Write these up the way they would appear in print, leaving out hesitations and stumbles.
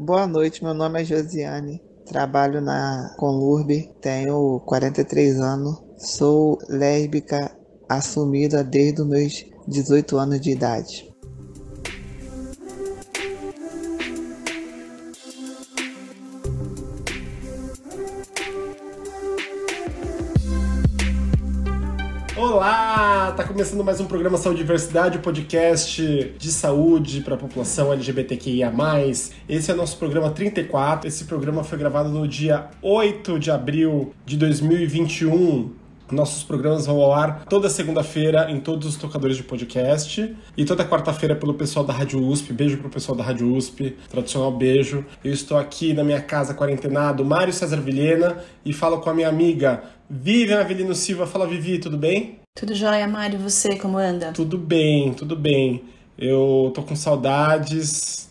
Boa noite, meu nome é Josiane, trabalho na Conlurb, tenho 43 anos, sou lésbica assumida desde os meus 18 anos de idade. Olá! Tá começando mais um programa Saúde e Diversidade, o podcast de saúde para a população LGBTQIA+. Esse é o nosso programa 34. Esse programa foi gravado no dia 8 de abril de 2021. Nossos programas vão ao ar toda segunda-feira em todos os tocadores de podcast e toda quarta-feira pelo pessoal da Rádio USP. Beijo pro pessoal da Rádio USP, tradicional beijo. Eu estou aqui na minha casa quarentenado, Mário César Vilhena, e falo com a minha amiga Vivian Avelino Silva. Fala, Vivi, tudo bem? Tudo jóia, Mário, e você, como anda? Tudo bem, tudo bem. Eu tô com saudades,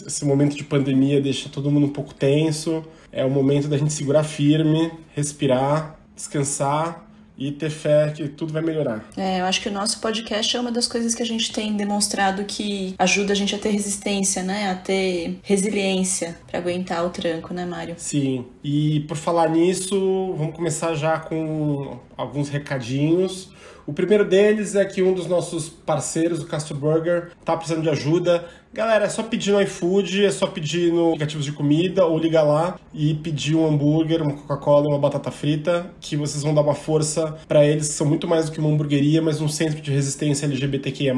esse momento de pandemia deixa todo mundo um pouco tenso. É o momento da gente segurar firme, respirar, descansar e ter fé que tudo vai melhorar. Eu acho que o nosso podcast é uma das coisas que a gente tem demonstrado que ajuda a gente a ter resistência, né? A ter resiliência para aguentar o tranco, né, Mário? Sim, e por falar nisso, vamos começar já com alguns recadinhos. O primeiro deles é que um dos nossos parceiros, o Castro Burger, tá precisando de ajuda. Galera, é só pedir no iFood, é só pedir no aplicativos de comida ou ligar lá e pedir um hambúrguer, uma Coca-Cola e uma batata frita, que vocês vão dar uma força para eles, que são muito mais do que uma hamburgueria, mas um centro de resistência LGBTQIA+.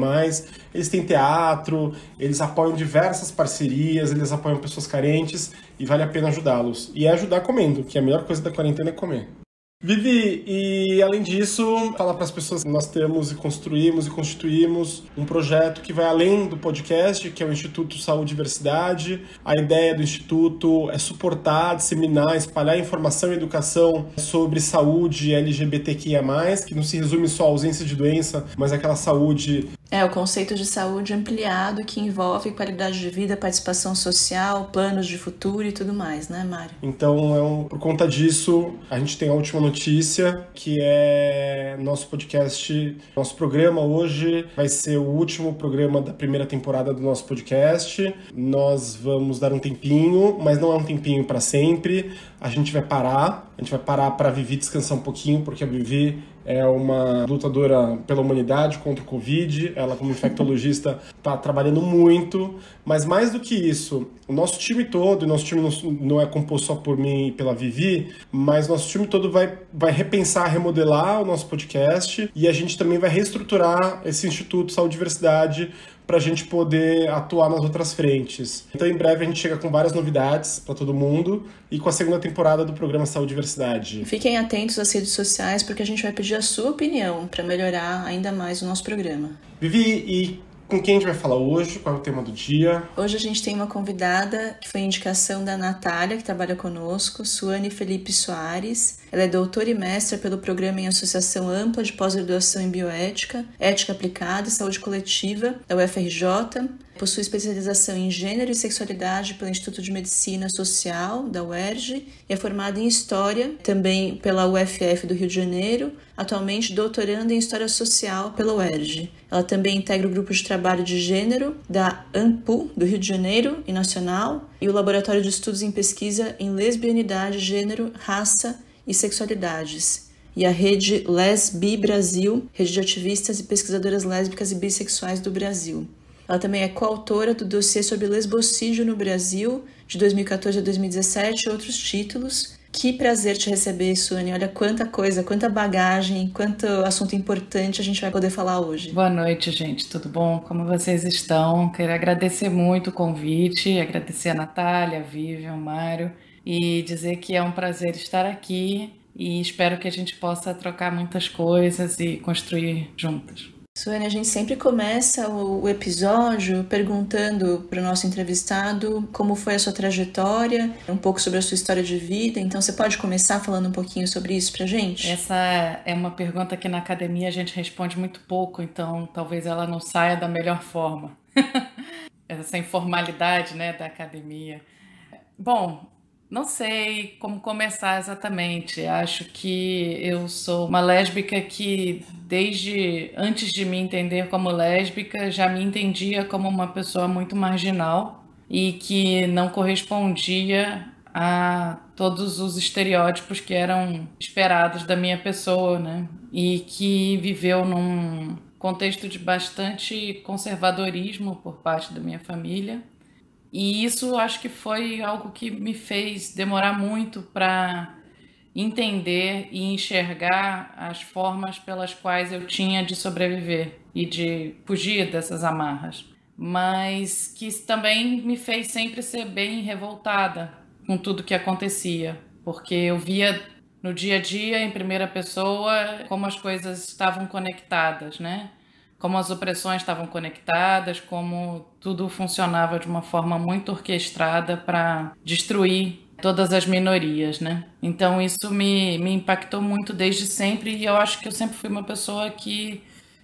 Eles têm teatro, eles apoiam diversas parcerias, eles apoiam pessoas carentes e vale a pena ajudá-los. E é ajudar comendo, que a melhor coisa da quarentena é comer. Vivi, e além disso, falar para as pessoas que nós temos e construímos e constituímos um projeto que vai além do podcast, que é o Instituto Saúde e Diversidade. A ideia do Instituto é suportar, disseminar, espalhar informação e educação sobre saúde LGBTQIA+, que não se resume só à ausência de doença, mas aquela saúde... O conceito de saúde ampliado que envolve qualidade de vida, participação social, planos de futuro e tudo mais, né, Mário? Então, por conta disso, a gente tem a última notícia, que é nosso podcast, nosso programa hoje vai ser o último programa da primeira temporada do nosso podcast. Nós vamos dar um tempinho, mas não é um tempinho para sempre. A gente vai parar para a Vivi descansar um pouquinho, porque a Vivi é uma lutadora pela humanidade contra o Covid. Ela, como infectologista, está trabalhando muito. Mas mais do que isso, o nosso time todo, e nosso time não é composto só por mim e pela Vivi, mas nosso time todo vai repensar, remodelar o nosso podcast, e a gente também vai reestruturar esse Instituto Saúde e Diversidade para a gente poder atuar nas outras frentes. Então, em breve, a gente chega com várias novidades para todo mundo e com a segunda temporada do programa Saúde e Diversidade. Fiquem atentos às redes sociais, porque a gente vai pedir a sua opinião para melhorar ainda mais o nosso programa. Vivi, e com quem a gente vai falar hoje? Qual é o tema do dia? Hoje a gente tem uma convidada que foi indicação da Natália, que trabalha conosco, Suane Felipe Soares. Ela é doutora e mestra pelo programa em Associação Ampla de Pós-Graduação em Bioética, Ética Aplicada e Saúde Coletiva, da UFRJ. Possui especialização em Gênero e Sexualidade pelo Instituto de Medicina Social, da UERJ, e é formada em História, também pela UFF do Rio de Janeiro, atualmente doutoranda em História Social pela UERJ. Ela também integra o Grupo de Trabalho de Gênero da ANPU, do Rio de Janeiro e Nacional, e o Laboratório de Estudos em Pesquisa em Lesbianidade, Gênero, Raça e Sexualidades, e a Rede Lesbi Brasil, rede de ativistas e pesquisadoras lésbicas e bissexuais do Brasil. Ela também é coautora do dossiê sobre lesbocídio no Brasil, de 2014 a 2017, e outros títulos. Que prazer te receber, Suane. Olha quanta coisa, quanta bagagem, quanto assunto importante a gente vai poder falar hoje. Boa noite, gente. Tudo bom? Como vocês estão? Quero agradecer muito o convite, agradecer a Natália, a Vivian, o Mário, e dizer que é um prazer estar aqui e espero que a gente possa trocar muitas coisas e construir juntas. Suane, a gente sempre começa o episódio perguntando para o nosso entrevistado como foi a sua trajetória, um pouco sobre a sua história de vida. Então, você pode começar falando um pouquinho sobre isso para a gente? Essa é uma pergunta que na academia a gente responde muito pouco, então talvez ela não saia da melhor forma. Essa informalidade, né, da academia. Bom, não sei como começar exatamente. Acho que eu sou uma lésbica que, desde antes de me entender como lésbica, já me entendia como uma pessoa muito marginal. e que não correspondia a todos os estereótipos que eram esperados da minha pessoa, né? E que viveu num contexto de bastante conservadorismo por parte da minha família. E isso acho que foi algo que me fez demorar muito para entender e enxergar as formas pelas quais eu tinha de sobreviver e de fugir dessas amarras. Mas que também me fez sempre ser bem revoltada com tudo que acontecia, porque eu via no dia a dia, em primeira pessoa, como as coisas estavam conectadas, né? Como as opressões estavam conectadas, como tudo funcionava de uma forma muito orquestrada para destruir todas as minorias, né? Então isso me impactou muito desde sempre, e eu acho que eu sempre fui uma pessoa que,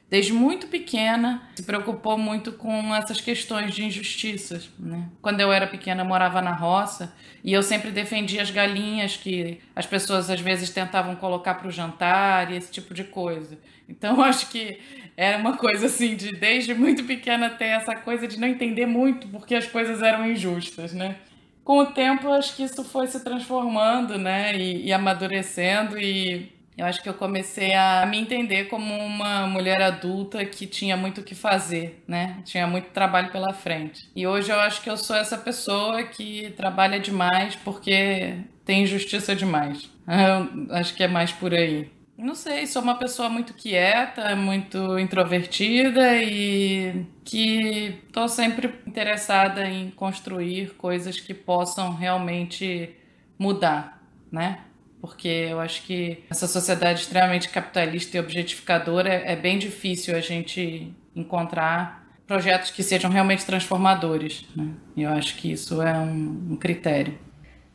desde muito pequena, se preocupou muito com essas questões de injustiças, né? Quando eu era pequena, eu morava na roça e eu sempre defendia as galinhas que as pessoas às vezes tentavam colocar para o jantar e esse tipo de coisa. Então, eu acho que era uma coisa assim, de desde muito pequena ter essa coisa de não entender muito porque as coisas eram injustas, né? Com o tempo, acho que isso foi se transformando, né, e amadurecendo, e eu acho que eu comecei a me entender como uma mulher adulta que tinha muito o que fazer, né? Tinha muito trabalho pela frente. E hoje eu acho que eu sou essa pessoa que trabalha demais porque tem injustiça demais. Eu acho que é mais por aí. Não sei, sou uma pessoa muito quieta, muito introvertida e que estou sempre interessada em construir coisas que possam realmente mudar, né? Porque eu acho que essa sociedade extremamente capitalista e objetificadora é bem difícil a gente encontrar projetos que sejam realmente transformadores, né? E eu acho que isso é um critério.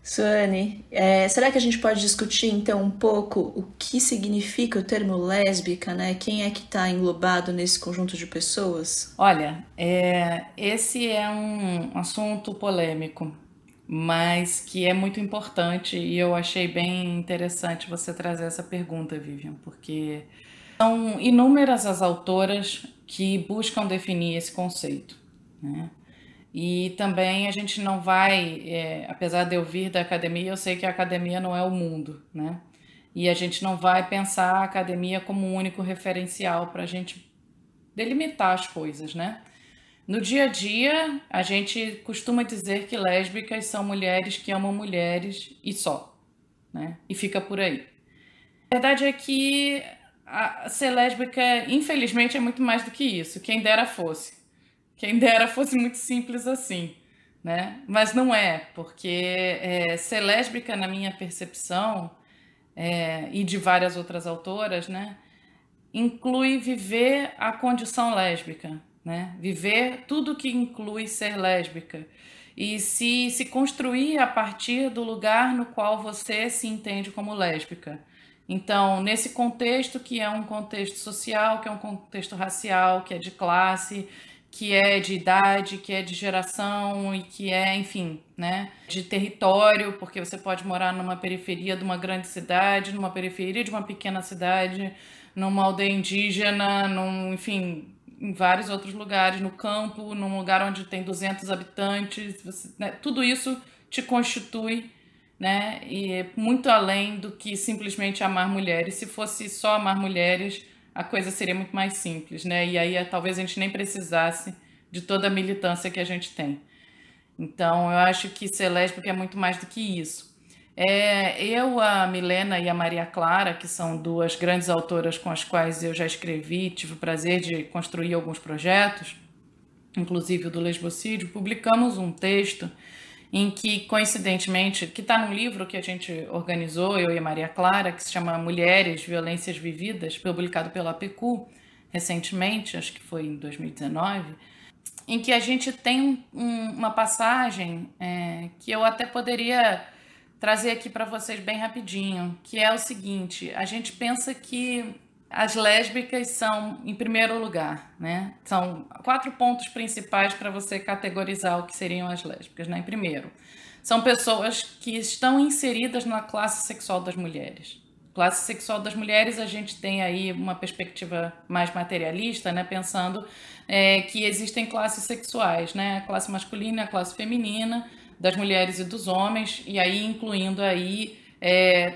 Suane, será que a gente pode discutir então um pouco o que significa o termo lésbica, né? Quem é que está englobado nesse conjunto de pessoas? Olha, esse é um assunto polêmico, mas que é muito importante, e eu achei bem interessante você trazer essa pergunta, Vivian, porque são inúmeras as autoras que buscam definir esse conceito, né? E também a gente não vai, apesar de eu vir da academia, eu sei que a academia não é o mundo, né? E a gente não vai pensar a academia como um único referencial para a gente delimitar as coisas, né? No dia a dia, a gente costuma dizer que lésbicas são mulheres que amam mulheres e só, né? E fica por aí. A verdade é que ser lésbica, infelizmente, é muito mais do que isso. Quem dera fosse. Quem dera fosse muito simples assim, né? Mas não é, porque ser lésbica, na minha percepção, e de várias outras autoras, né, inclui viver a condição lésbica, né? Viver tudo que inclui ser lésbica e se construir a partir do lugar no qual você se entende como lésbica. Então, nesse contexto que é um contexto social, que é um contexto racial, que é de classe, que é de idade, que é de geração e que é, enfim, né, de território, porque você pode morar numa periferia de uma grande cidade, numa periferia de uma pequena cidade, numa aldeia indígena, enfim, em vários outros lugares, no campo, num lugar onde tem 200 habitantes, né, tudo isso te constitui, né, e é muito além do que simplesmente amar mulheres. Se fosse só amar mulheres, a coisa seria muito mais simples, né? E aí talvez a gente nem precisasse de toda a militância que a gente tem. Então, eu acho que ser lésbica é muito mais do que isso. Eu, a Milena e a Maria Clara, que são duas grandes autoras com as quais eu já escrevi, tive o prazer de construir alguns projetos, inclusive o do lesbocídio, publicamos um texto em que, coincidentemente, que está num livro que a gente organizou, eu e a Maria Clara, que se chama Mulheres, Violências Vividas, publicado pela APQ recentemente, acho que foi em 2019, em que a gente tem uma passagem que eu até poderia trazer aqui para vocês bem rapidinho, que é o seguinte: a gente pensa que as lésbicas são, em primeiro lugar, né? São 4 pontos principais para você categorizar o que seriam as lésbicas, né? Primeiro, são pessoas que estão inseridas na classe sexual das mulheres, Classe sexual das mulheres, a gente tem aí uma perspectiva mais materialista, né? Pensando que existem classes sexuais, né? A classe masculina, a classe feminina, das mulheres e dos homens, e aí incluindo aí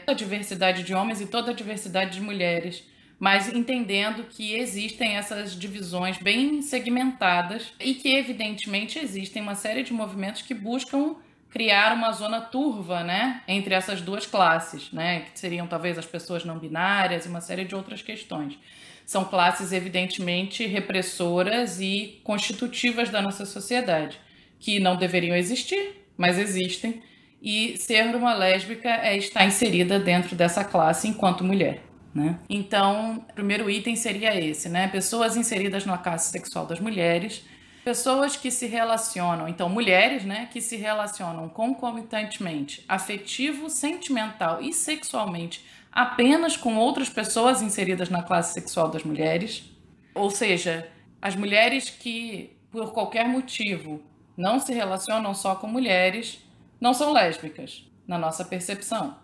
toda a diversidade de homens e toda a diversidade de mulheres, mas entendendo que existem essas divisões bem segmentadas e que, evidentemente, existem uma série de movimentos que buscam criar uma zona turva, né, entre essas duas classes, né, que seriam talvez as pessoas não binárias e uma série de outras questões. São classes evidentemente repressoras e constitutivas da nossa sociedade, que não deveriam existir, mas existem, e ser uma lésbica é estar inserida dentro dessa classe enquanto mulher, né? Então, o primeiro item seria esse, né, pessoas inseridas na classe sexual das mulheres, pessoas que se relacionam, então mulheres, né, que se relacionam concomitantemente, afetivo, sentimental e sexualmente apenas com outras pessoas inseridas na classe sexual das mulheres, ou seja, as mulheres que, por qualquer motivo, não se relacionam só com mulheres, não são lésbicas, na nossa percepção.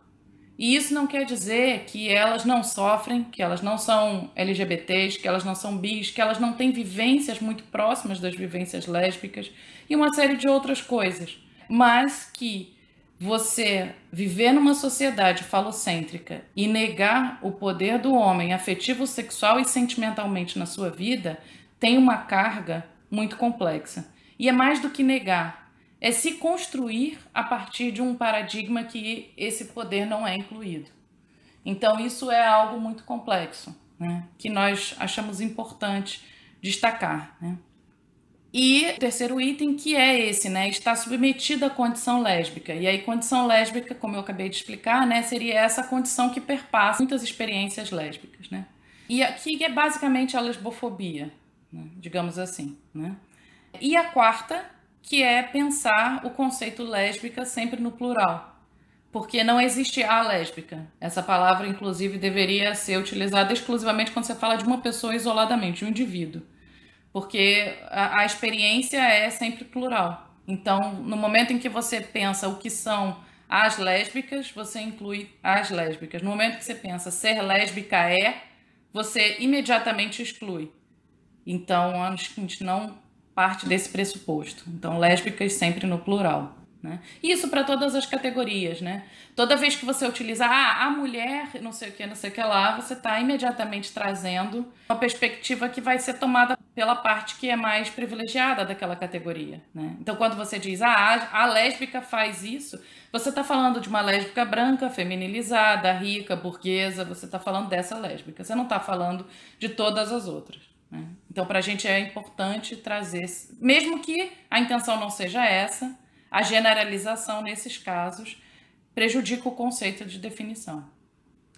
E isso não quer dizer que elas não sofrem, que elas não são LGBTs, que elas não são bis, que elas não têm vivências muito próximas das vivências lésbicas e uma série de outras coisas. Mas que você viver numa sociedade falocêntrica e negar o poder do homem afetivo, sexual e sentimentalmente na sua vida tem uma carga muito complexa. E é mais do que negar. É se construir a partir de um paradigma que esse poder não é incluído. Então, isso é algo muito complexo, né, que nós achamos importante destacar, né? E o terceiro item, que é esse, né, está submetida à condição lésbica. E aí, condição lésbica, como eu acabei de explicar, né, seria essa condição que perpassa muitas experiências lésbicas, né? E aqui é basicamente a lesbofobia, né, digamos assim, né? E a quarta, que é pensar o conceito lésbica sempre no plural, porque não existe a lésbica. Essa palavra, inclusive, deveria ser utilizada exclusivamente quando você fala de uma pessoa isoladamente, de um indivíduo, porque a experiência é sempre plural. Então, no momento em que você pensa o que são as lésbicas, você inclui as lésbicas. No momento que você pensa ser lésbica você imediatamente exclui. Então, a gente não parte desse pressuposto. Então, lésbicas sempre no plural, né? Isso para todas as categorias, né? Toda vez que você utiliza a mulher, não sei o que lá, você está imediatamente trazendo uma perspectiva que vai ser tomada pela parte que é mais privilegiada daquela categoria, né? Então, quando você diz a lésbica faz isso, você está falando de uma lésbica branca, feminilizada, rica, burguesa, você está falando dessa lésbica, você não está falando de todas as outras. Então, para a gente é importante trazer, mesmo que a intenção não seja essa, a generalização nesses casos prejudica o conceito de definição.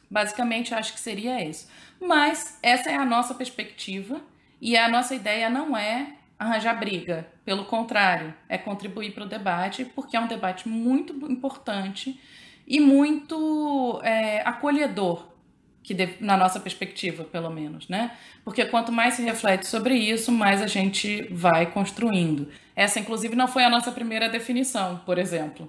Basicamente, acho que seria isso. Mas essa é a nossa perspectiva e a nossa ideia não é arranjar briga. Pelo contrário, é contribuir para o debate, porque é um debate muito importante e muito acolhedor, na nossa perspectiva, pelo menos, né? Porque quanto mais se reflete sobre isso, mais a gente vai construindo. Essa, inclusive, não foi a nossa primeira definição, por exemplo,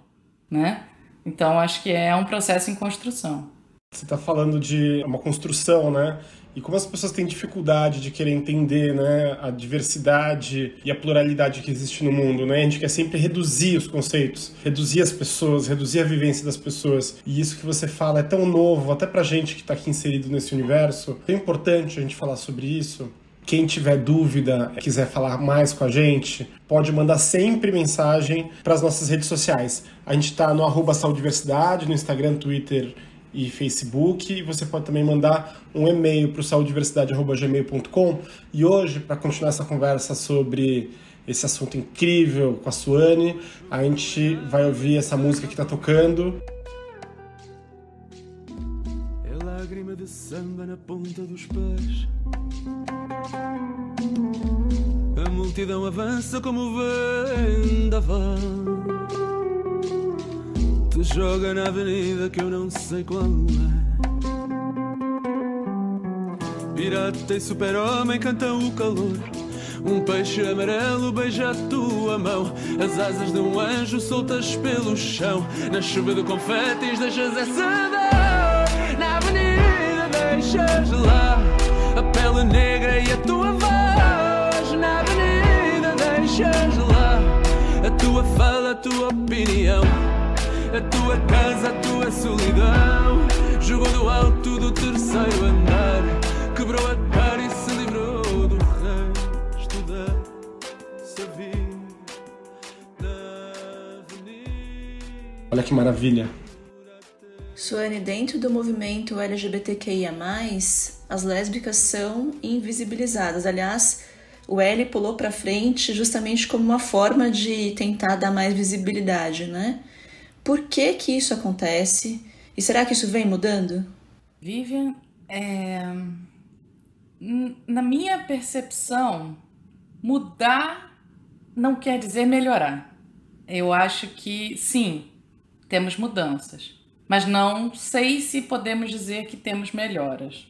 né? Então, acho que é um processo em construção. Você está falando de uma construção, né? E como as pessoas têm dificuldade de querer entender, né, a diversidade e a pluralidade que existe no mundo, né? A gente quer sempre reduzir os conceitos, reduzir as pessoas, reduzir a vivência das pessoas. E isso que você fala é tão novo, até pra gente que está aqui inserido nesse universo. É importante a gente falar sobre isso. Quem tiver dúvida, quiser falar mais com a gente, pode mandar sempre mensagem para as nossas redes sociais. A gente está no @saudiversidade, no Instagram, Twitter e Facebook, e você pode também mandar um e-mail para o saudiversidade@gmail.com. E hoje, para continuar essa conversa sobre esse assunto incrível com a Suane, a gente vai ouvir essa música que está tocando. É lágrima de samba na ponta dos pés. A multidão avança como vendaval, te joga na avenida que eu não sei qual é. Pirata e super-homem cantam o calor. Um peixe amarelo beija a tua mão. As asas de um anjo soltas pelo chão. Na chuva de confetes deixas essa dor na avenida. deixas lá a pele negra e a tua voz na avenida, deixas lá a tua fala, a tua opinião, a tua casa, a tua solidão. Jogou do alto do terceiro andar, quebrou a cara e se livrou do resto dessa vida na avenida. Olha que maravilha. Suane, dentro do movimento LGBTQIA+, as lésbicas são invisibilizadas. Aliás, o L pulou para frente justamente como uma forma de tentar dar mais visibilidade, né? Por que que isso acontece? E será que isso vem mudando? Vivian, na minha percepção, mudar não quer dizer melhorar. Eu acho que, sim, temos mudanças, mas não sei se podemos dizer que temos melhoras.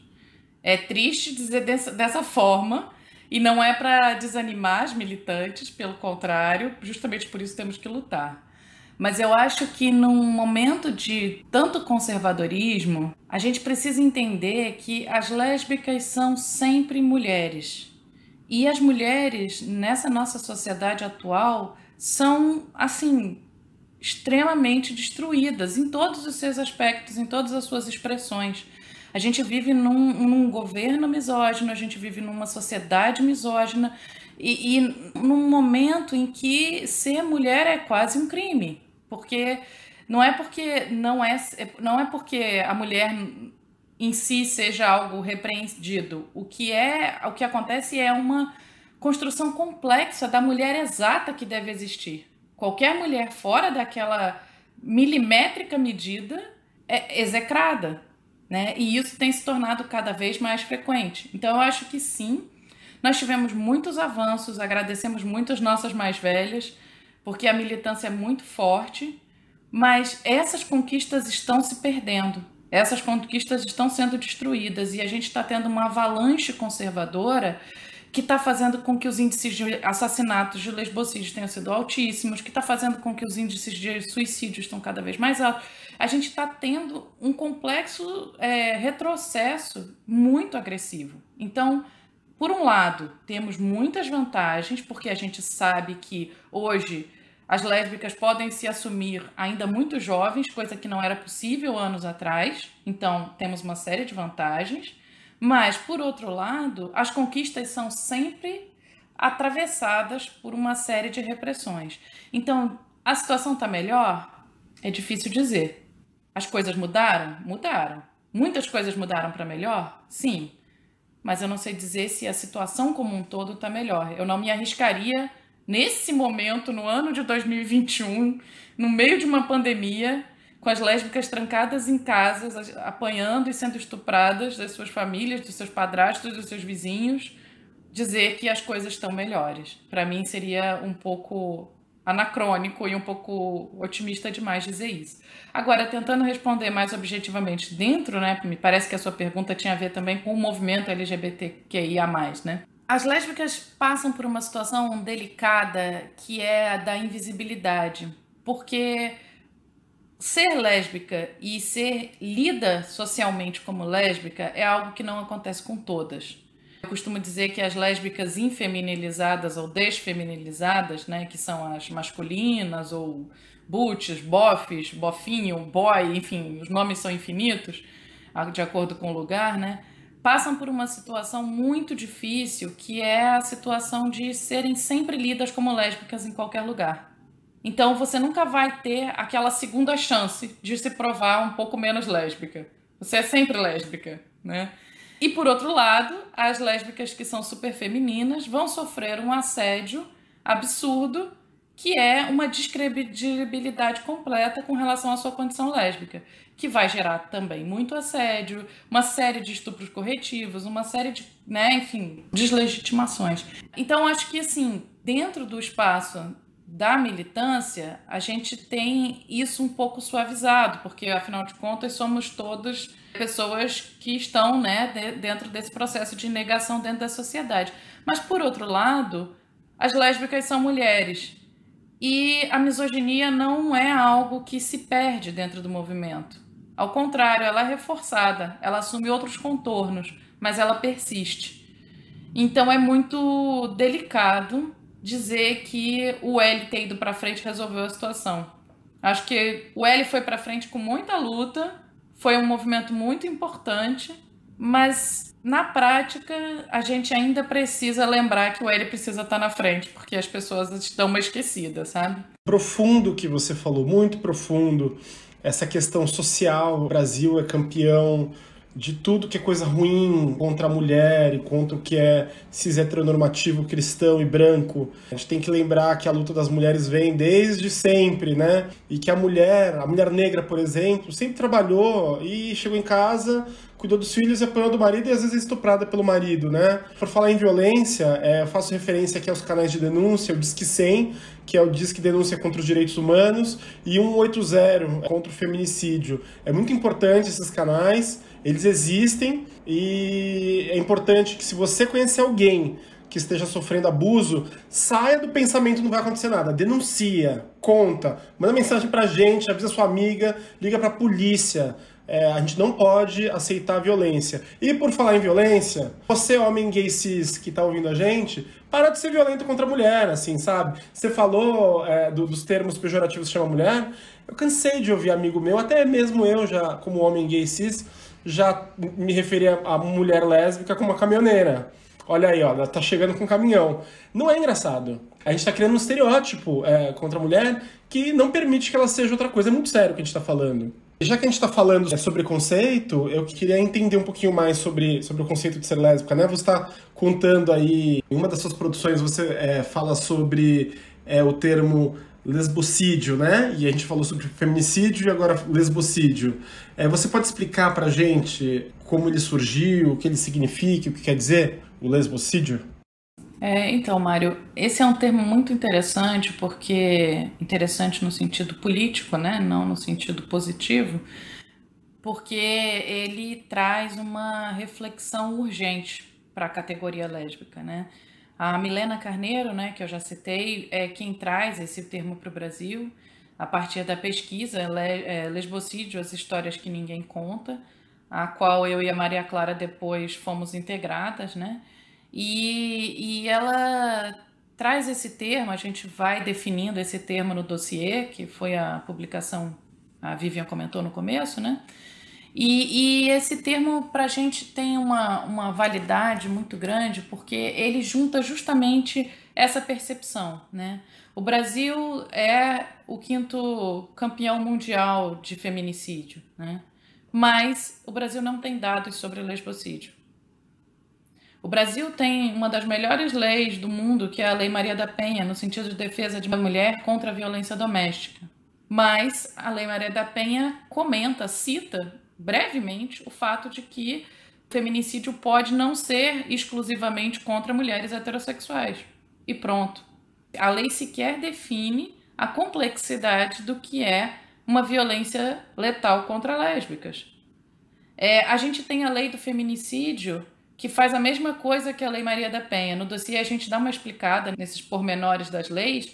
É triste dizer dessa forma, e não é para desanimar as militantes, pelo contrário, justamente por isso temos que lutar. Mas eu acho que num momento de tanto conservadorismo, a gente precisa entender que as lésbicas são sempre mulheres. E as mulheres, nessa nossa sociedade atual, são, assim, extremamente destruídas em todos os seus aspectos, em todas as suas expressões. A gente vive num governo misógino, a gente vive numa sociedade misógina e num momento em que ser mulher é quase um crime. Porque não é porque a mulher em si seja algo repreendido. O que acontece é uma construção complexa da mulher exata que deve existir. Qualquer mulher fora daquela milimétrica medida é execrada, né? E isso tem se tornado cada vez mais frequente. Então eu acho que sim, nós tivemos muitos avanços, agradecemos muito as nossas mais velhas, porque a militância é muito forte, mas essas conquistas estão se perdendo, essas conquistas estão sendo destruídas e a gente está tendo uma avalanche conservadora que está fazendo com que os índices de assassinatos, de lesbocídios tenham sido altíssimos, que está fazendo com que os índices de suicídios estão cada vez mais altos. A gente está tendo um complexo retrocesso muito agressivo. Então, por um lado, temos muitas vantagens, porque a gente sabe que hoje as lésbicas podem se assumir ainda muito jovens, coisa que não era possível anos atrás. Então, temos uma série de vantagens. Mas, por outro lado, as conquistas são sempre atravessadas por uma série de repressões. Então, a situação está melhor? É difícil dizer. As coisas mudaram? Mudaram. Muitas coisas mudaram para melhor? Sim. Mas eu não sei dizer se a situação como um todo está melhor. Eu não me arriscaria, nesse momento, no ano de 2021, no meio de uma pandemia, com as lésbicas trancadas em casas, apanhando e sendo estupradas das suas famílias, dos seus padrastos, dos seus vizinhos, dizer que as coisas estão melhores. Para mim seria um pouco anacrônico e um pouco otimista demais dizer isso. Agora, tentando responder mais objetivamente dentro, né, me parece que a sua pergunta tinha a ver também com o movimento LGBTQIA+, né? As lésbicas passam por uma situação delicada que é a da invisibilidade, porque ser lésbica e ser lida socialmente como lésbica é algo que não acontece com todas. Eu costumo dizer que as lésbicas infeminilizadas ou desfeminilizadas, né, que são as masculinas ou butches, bofes, bofinho, boy, enfim, os nomes são infinitos, de acordo com o lugar, né, passam por uma situação muito difícil, que é a situação de serem sempre lidas como lésbicas em qualquer lugar. Então você nunca vai ter aquela segunda chance de se provar um pouco menos lésbica. Você é sempre lésbica, né? E por outro lado, as lésbicas que são super femininas vão sofrer um assédio absurdo, que é uma descredibilidade completa com relação à sua condição lésbica, que vai gerar também muito assédio, uma série de estupros corretivos, uma série de, né, enfim, deslegitimações. Então acho que assim, dentro do espaço da militância, a gente tem isso um pouco suavizado, porque afinal de contas somos todas pessoas que estão, né, dentro desse processo de negação dentro da sociedade. Mas por outro lado, as lésbicas são mulheres e a misoginia não é algo que se perde dentro do movimento. Ao contrário, ela é reforçada, ela assume outros contornos, mas ela persiste. Então é muito delicado dizer que o L ter ido para frente resolveu a situação. Acho que o L foi para frente com muita luta, foi um movimento muito importante, mas na prática a gente ainda precisa lembrar que o L precisa estar na frente, porque as pessoas estão mais esquecidas, sabe? Profundo que você falou, muito profundo. Essa questão social, o Brasil é campeão de tudo que é coisa ruim contra a mulher e contra o que é cis heteronormativo, cristão e branco. A gente tem que lembrar que a luta das mulheres vem desde sempre, né? E que a mulher negra, por exemplo, sempre trabalhou e chegou em casa, cuidou dos filhos e apanhou do marido e às vezes é estuprada pelo marido, né? Por falar em violência, eu faço referência aqui aos canais de denúncia, o Disque 100, que é o Disque Denúncia contra os Direitos Humanos, e 180 contra o feminicídio. É muito importante esses canais, eles existem e é importante que se você conhecer alguém que esteja sofrendo abuso, saia do pensamento não vai acontecer nada, denuncia, conta, manda mensagem pra gente, avisa sua amiga, liga pra polícia. A gente não pode aceitar a violência. E por falar em violência, você, homem gay cis que tá ouvindo a gente, para de ser violento contra a mulher, assim, sabe? Você falou dos termos pejorativos que chama mulher. Eu cansei de ouvir amigo meu, até mesmo eu, já como homem gay cis, já me referia a mulher lésbica como uma caminhoneira. Olha aí, ó, ela tá chegando com um caminhão. Não é engraçado. A gente tá criando um estereótipo contra a mulher que não permite que ela seja outra coisa. É muito sério o que a gente tá falando. Já que a gente está falando sobre conceito, eu queria entender um pouquinho mais sobre o conceito de ser lésbica, né? Você está contando aí, em uma das suas produções você fala sobre o termo lesbocídio, né? E a gente falou sobre feminicídio e agora lesbocídio. Você pode explicar pra gente como ele surgiu, o que ele significa, o que quer dizer o lesbocídio? Então, Mário, esse é um termo muito interessante, porque interessante no sentido político, né? Não no sentido positivo, porque ele traz uma reflexão urgente para a categoria lésbica, né? A Milena Carneiro, né, que eu já citei, é quem traz esse termo para o Brasil, a partir da pesquisa Lesbocídio, as histórias que ninguém conta, a qual eu e a Maria Clara depois fomos integradas, né? E ela traz esse termo, a gente vai definindo esse termo no dossiê, que foi a publicação, a Vivian comentou no começo, né? E esse termo para a gente tem uma validade muito grande, porque ele junta justamente essa percepção, né? O Brasil é o 5º campeão mundial de feminicídio, né? Mas o Brasil não tem dados sobre lesbocídio. O Brasil tem uma das melhores leis do mundo, que é a Lei Maria da Penha, no sentido de defesa de uma mulher contra a violência doméstica. Mas a Lei Maria da Penha cita brevemente o fato de que o feminicídio pode não ser exclusivamente contra mulheres heterossexuais. E pronto. A lei sequer define a complexidade do que é uma violência letal contra lésbicas. A gente tem a lei do feminicídio, que faz a mesma coisa que a Lei Maria da Penha. No dossiê a gente dá uma explicada nesses pormenores das leis.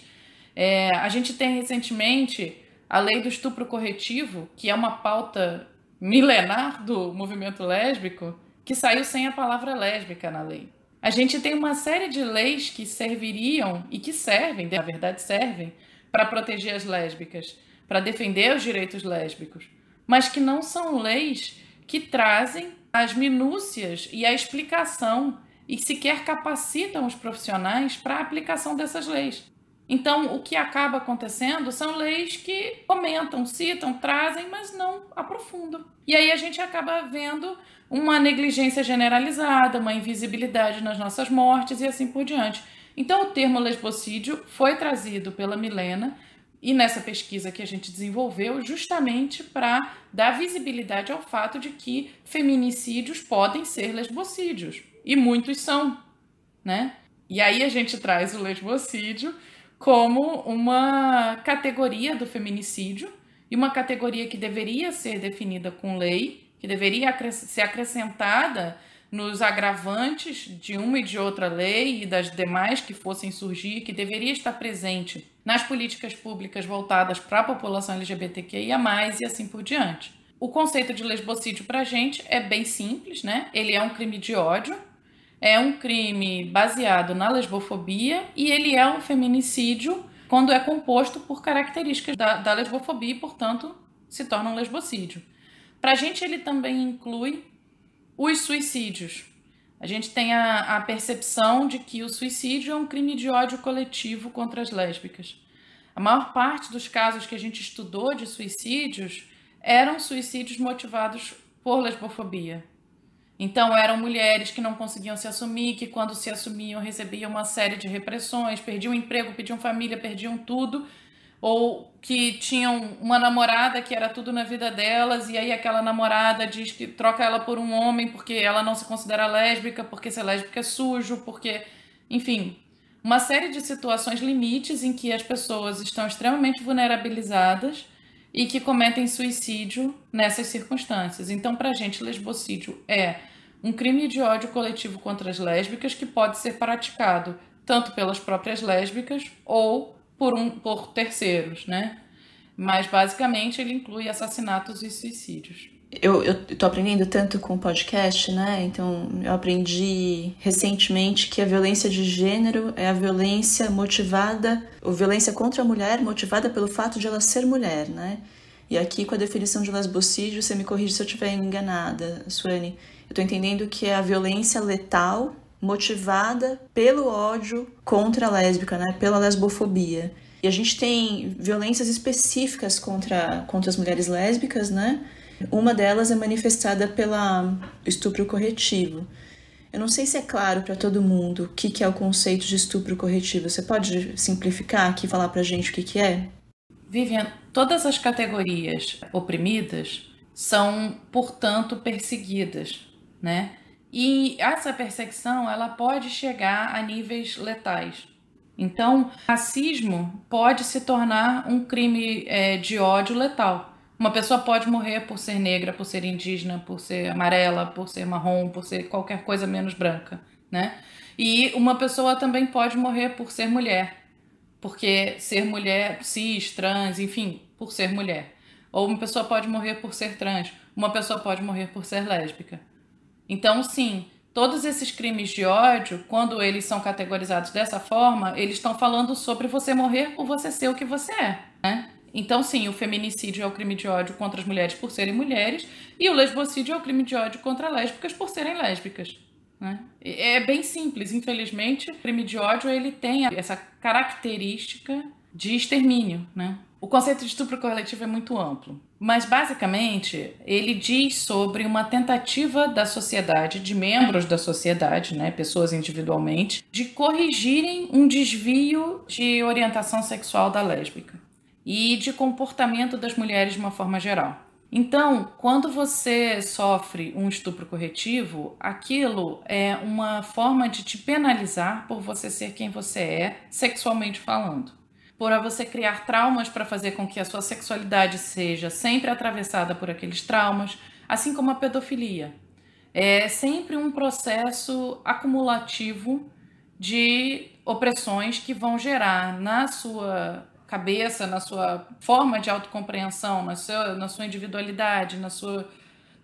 A gente tem recentemente a lei do estupro corretivo, que é uma pauta milenar do movimento lésbico, que saiu sem a palavra lésbica na lei. A gente tem uma série de leis que serviriam e que servem, na verdade servem, para proteger as lésbicas, para defender os direitos lésbicos, mas que não são leis que trazem as minúcias e a explicação e sequer capacitam os profissionais para a aplicação dessas leis. Então, o que acaba acontecendo são leis que comentam, citam, trazem, mas não aprofundam. E aí a gente acaba vendo uma negligência generalizada, uma invisibilidade nas nossas mortes e assim por diante. Então, o termo lesbocídio foi trazido pela Milena e nessa pesquisa que a gente desenvolveu justamente para dar visibilidade ao fato de que feminicídios podem ser lesbocídios. E muitos são, né? E aí a gente traz o lesbocídio como uma categoria do feminicídio e uma categoria que deveria ser definida com lei, que deveria ser acrescentada nos agravantes de uma e de outra lei e das demais que fossem surgir, que deveria estar presente nas políticas públicas voltadas para a população LGBTQIA+, e assim por diante. O conceito de lesbocídio pra gente é bem simples, né? Ele é um crime de ódio, é um crime baseado na lesbofobia e ele é um feminicídio quando é composto por características da lesbofobia e, portanto, se torna um lesbocídio. Pra gente, ele também inclui os suicídios. A gente tem a percepção de que o suicídio é um crime de ódio coletivo contra as lésbicas. A maior parte dos casos que a gente estudou de suicídios eram suicídios motivados por lesbofobia. Então, eram mulheres que não conseguiam se assumir, que quando se assumiam recebiam uma série de repressões, perdiam emprego, perdiam família, perdiam tudo, ou que tinham uma namorada que era tudo na vida delas, e aí aquela namorada diz que troca ela por um homem porque ela não se considera lésbica, porque ser lésbica é sujo, porque... Enfim, uma série de situações limites em que as pessoas estão extremamente vulnerabilizadas e que cometem suicídio nessas circunstâncias. Então, pra gente, lesbocídio é um crime de ódio coletivo contra as lésbicas que pode ser praticado tanto pelas próprias lésbicas ou por terceiros, né? Mas, basicamente, ele inclui assassinatos e suicídios. Eu tô aprendendo tanto com o podcast, né? Então, eu aprendi recentemente que a violência de gênero é a violência motivada, ou violência contra a mulher motivada pelo fato de ela ser mulher, né? E aqui, com a definição de lesbocídio, você me corrige se eu estiver enganada, Suane. Eu tô entendendo que é a violência letal motivada pelo ódio contra a lésbica, né? Pela lesbofobia. E a gente tem violências específicas contra as mulheres lésbicas, né? Uma delas é manifestada pelo estupro corretivo. Eu não sei se é claro para todo mundo o que é o conceito de estupro corretivo. Você pode simplificar aqui e falar para a gente o que é? Vivian, todas as categorias oprimidas são, portanto, perseguidas, né? E essa perseguição ela pode chegar a níveis letais. Então, racismo pode se tornar um crime de ódio letal. Uma pessoa pode morrer por ser negra, por ser indígena, por ser amarela, por ser marrom, por ser qualquer coisa menos branca, né? E uma pessoa também pode morrer por ser mulher, porque ser mulher, cis, trans, enfim, por ser mulher. Ou uma pessoa pode morrer por ser trans, uma pessoa pode morrer por ser lésbica. Então, sim, todos esses crimes de ódio, quando eles são categorizados dessa forma, eles estão falando sobre você morrer por você ser o que você é, né? Então, sim, o feminicídio é o crime de ódio contra as mulheres por serem mulheres e o lesbocídio é o crime de ódio contra lésbicas por serem lésbicas, né? É bem simples, infelizmente. O crime de ódio ele tem essa característica de extermínio, né? O conceito de estupro coletivo é muito amplo, mas basicamente ele diz sobre uma tentativa da sociedade, de membros da sociedade, né, pessoas individualmente, de corrigirem um desvio de orientação sexual da lésbica e de comportamento das mulheres de uma forma geral. Então, quando você sofre um estupro corretivo, aquilo é uma forma de te penalizar por você ser quem você é, sexualmente falando. Por você criar traumas para fazer com que a sua sexualidade seja sempre atravessada por aqueles traumas, assim como a pedofilia. É sempre um processo acumulativo de opressões que vão gerar na sua cabeça, na sua forma de autocompreensão, na sua individualidade, no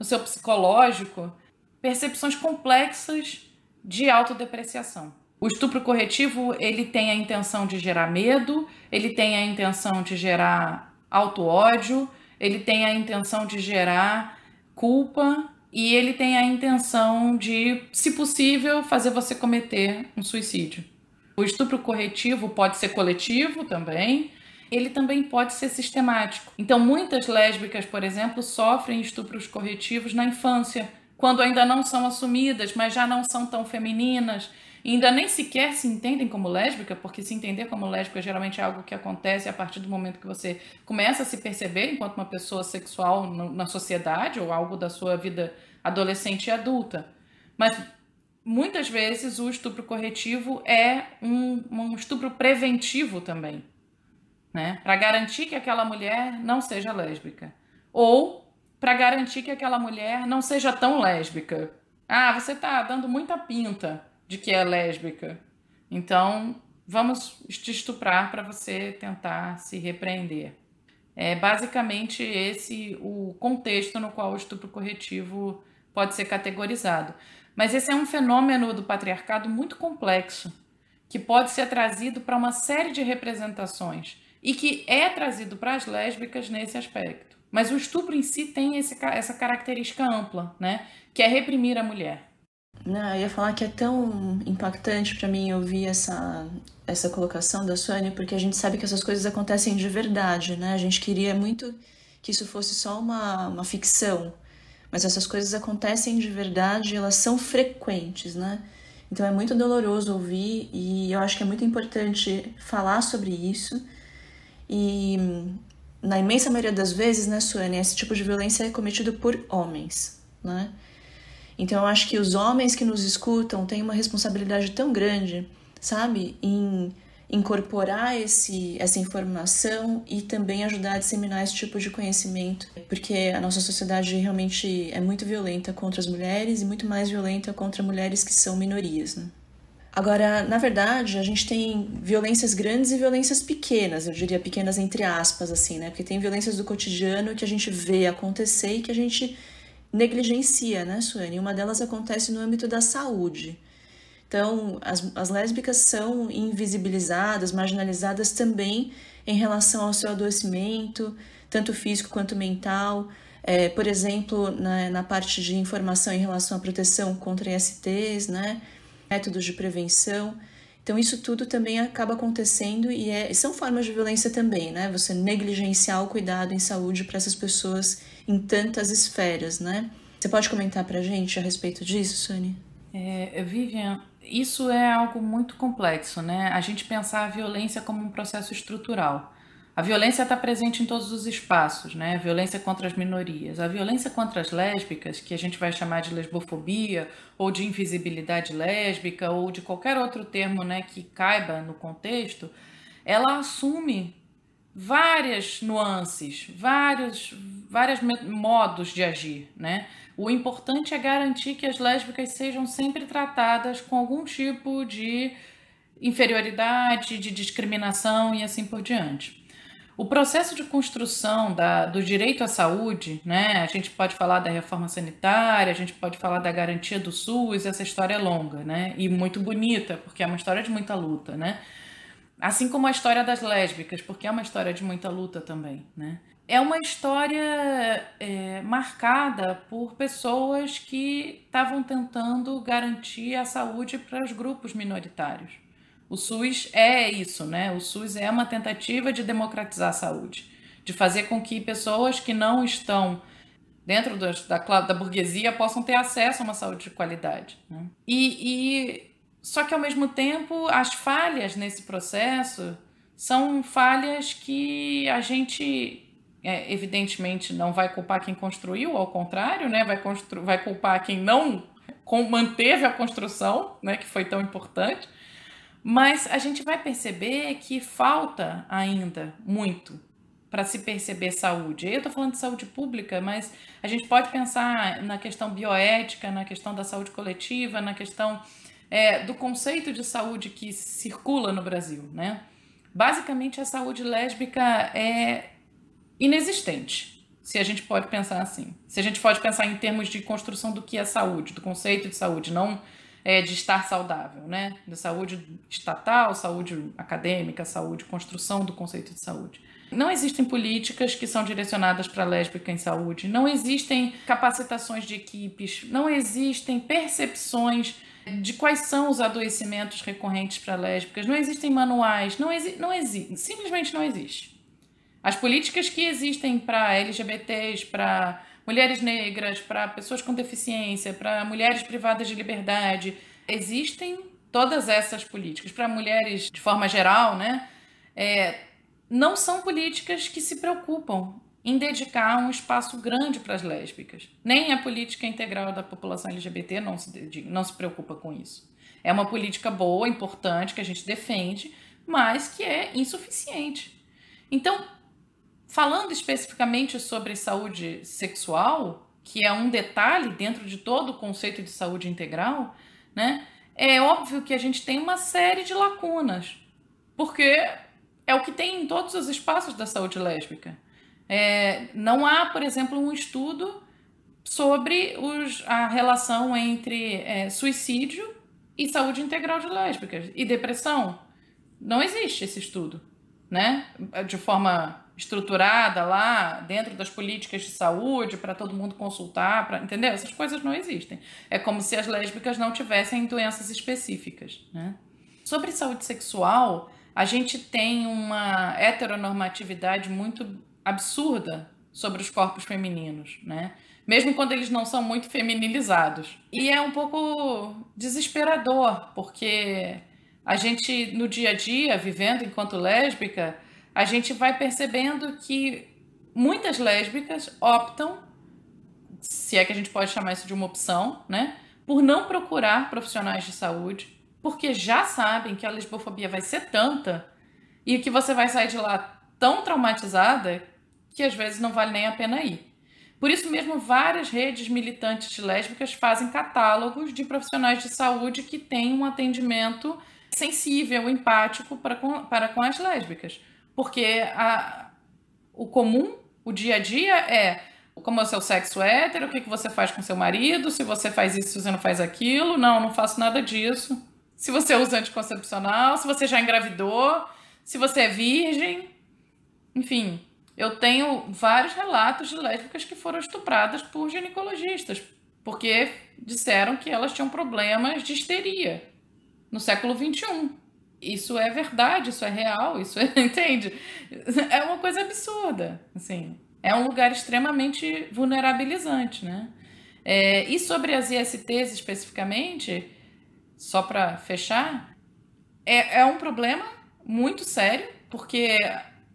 seu psicológico, percepções complexas de autodepreciação. O estupro corretivo, ele tem a intenção de gerar medo, ele tem a intenção de gerar auto-ódio, ele tem a intenção de gerar culpa e ele tem a intenção de, se possível, fazer você cometer um suicídio. O estupro corretivo pode ser coletivo também, ele também pode ser sistemático. Então, muitas lésbicas, por exemplo, sofrem estupros corretivos na infância, quando ainda não são assumidas, mas já não são tão femininas, e ainda nem sequer se entendem como lésbica, porque se entender como lésbica geralmente é algo que acontece a partir do momento que você começa a se perceber enquanto uma pessoa sexual na sociedade, ou algo da sua vida adolescente e adulta. Mas muitas vezes o estupro corretivo é um estupro preventivo também, né? Para garantir que aquela mulher não seja lésbica. Ou para garantir que aquela mulher não seja tão lésbica. Ah, você está dando muita pinta de que é lésbica, então vamos te estuprar para você tentar se repreender. É basicamente esse o contexto no qual o estupro corretivo pode ser categorizado. Mas esse é um fenômeno do patriarcado muito complexo, que pode ser trazido para uma série de representações e que é trazido para as lésbicas nesse aspecto. Mas o estupro em si tem essa característica ampla, né? Que é reprimir a mulher. Não, eu ia falar que é tão impactante para mim ouvir essa colocação da Suane, porque a gente sabe que essas coisas acontecem de verdade, né? A gente queria muito que isso fosse só uma ficção, mas essas coisas acontecem de verdade e elas são frequentes, né? Então é muito doloroso ouvir e eu acho que é muito importante falar sobre isso. E na imensa maioria das vezes, né, Suane, esse tipo de violência é cometido por homens, né? Então eu acho que os homens que nos escutam têm uma responsabilidade tão grande, sabe, em incorporar essa informação e também ajudar a disseminar esse tipo de conhecimento, porque a nossa sociedade realmente é muito violenta contra as mulheres e muito mais violenta contra mulheres que são minorias, né? Agora, na verdade, a gente tem violências grandes e violências pequenas, eu diria pequenas entre aspas, assim, né? Porque tem violências do cotidiano que a gente vê acontecer e que a gente negligencia, né, Suane? Uma delas acontece no âmbito da saúde. Então, as lésbicas são invisibilizadas, marginalizadas também em relação ao seu adoecimento, tanto físico quanto mental. Por exemplo, na parte de informação em relação à proteção contra ISTs, né? Métodos de prevenção. Então, isso tudo também acaba acontecendo e são formas de violência também, né? Você negligenciar o cuidado em saúde para essas pessoas em tantas esferas, né? Você pode comentar para a gente a respeito disso, Suane? Vivian, isso é algo muito complexo, né? A gente pensar a violência como um processo estrutural. A violência está presente em todos os espaços, né? A violência contra as minorias. A violência contra as lésbicas, que a gente vai chamar de lesbofobia, ou de invisibilidade lésbica, ou de qualquer outro termo, né, que caiba no contexto, ela assume várias nuances, vários modos de agir, né? O importante é garantir que as lésbicas sejam sempre tratadas com algum tipo de inferioridade, de discriminação e assim por diante. O processo de construção do direito à saúde, né? A gente pode falar da reforma sanitária, a gente pode falar da garantia do SUS, essa história é longa, né? E muito bonita, porque é uma história de muita luta, né? Assim como a história das lésbicas, porque é uma história de muita luta também, né? É uma história marcada por pessoas que estavam tentando garantir a saúde para os grupos minoritários. O SUS é isso, né? O SUS é uma tentativa de democratizar a saúde, de fazer com que pessoas que não estão dentro da burguesia possam ter acesso a uma saúde de qualidade, né? Só que, ao mesmo tempo, as falhas nesse processo são falhas que a gente, evidentemente, não vai culpar quem construiu, ao contrário, né? Vai culpar quem não manteve a construção, né? Que foi tão importante. Mas a gente vai perceber que falta ainda muito para se perceber saúde. Eu estou falando de saúde pública, mas a gente pode pensar na questão bioética, na questão da saúde coletiva, na questão do conceito de saúde que circula no Brasil, né? Basicamente, a saúde lésbica é inexistente, se a gente pode pensar assim. Se a gente pode pensar em termos de construção do que é saúde, do conceito de saúde, não de estar saudável, né? De saúde estatal, saúde acadêmica, saúde, construção do conceito de saúde. Não existem políticas que são direcionadas para a lésbica em saúde, não existem capacitações de equipes, não existem percepções de quais são os adoecimentos recorrentes para lésbicas, não existem manuais, simplesmente não existe. As políticas que existem para LGBTs, para mulheres negras, para pessoas com deficiência, para mulheres privadas de liberdade, existem todas essas políticas. Para mulheres de forma geral, né, não são políticas que se preocupam em dedicar um espaço grande para as lésbicas. Nem a política integral da população LGBT não se preocupa com isso. É uma política boa, importante, que a gente defende, mas que é insuficiente. Então, falando especificamente sobre saúde sexual, que é um detalhe dentro de todo o conceito de saúde integral, né, é óbvio que a gente tem uma série de lacunas, porque é o que tem em todos os espaços da saúde lésbica. Não há, por exemplo, um estudo sobre a relação entre suicídio e saúde integral de lésbicas e depressão. Não existe esse estudo, né? De forma estruturada lá dentro das políticas de saúde para todo mundo consultar, entendeu? Essas coisas não existem. É como se as lésbicas não tivessem doenças específicas, né? Sobre saúde sexual, a gente tem uma heteronormatividade muito absurda sobre os corpos femininos, né? Mesmo quando eles não são muito feminilizados. E é um pouco desesperador, porque a gente, no dia a dia, vivendo enquanto lésbica, a gente vai percebendo que muitas lésbicas optam, se é que a gente pode chamar isso de uma opção, né, por não procurar profissionais de saúde, porque já sabem que a lesbofobia vai ser tanta e que você vai sair de lá tão traumatizada que às vezes não vale nem a pena ir. Por isso mesmo, várias redes militantes de lésbicas fazem catálogos de profissionais de saúde que têm um atendimento sensível, empático para com as lésbicas. Porque o comum, o dia a dia como é o seu sexo hétero, o que você faz com seu marido, se você faz isso, se você não faz aquilo. Não faço nada disso. Se você usa anticoncepcional, se você já engravidou, se você é virgem. Enfim, eu tenho vários relatos de lésbicas que foram estupradas por ginecologistas, porque disseram que elas tinham problemas de histeria no século XXI. Isso é verdade, isso é real, entende? É uma coisa absurda, assim. É um lugar extremamente vulnerabilizante, né? E sobre as ISTs especificamente, só para fechar, é um problema muito sério, porque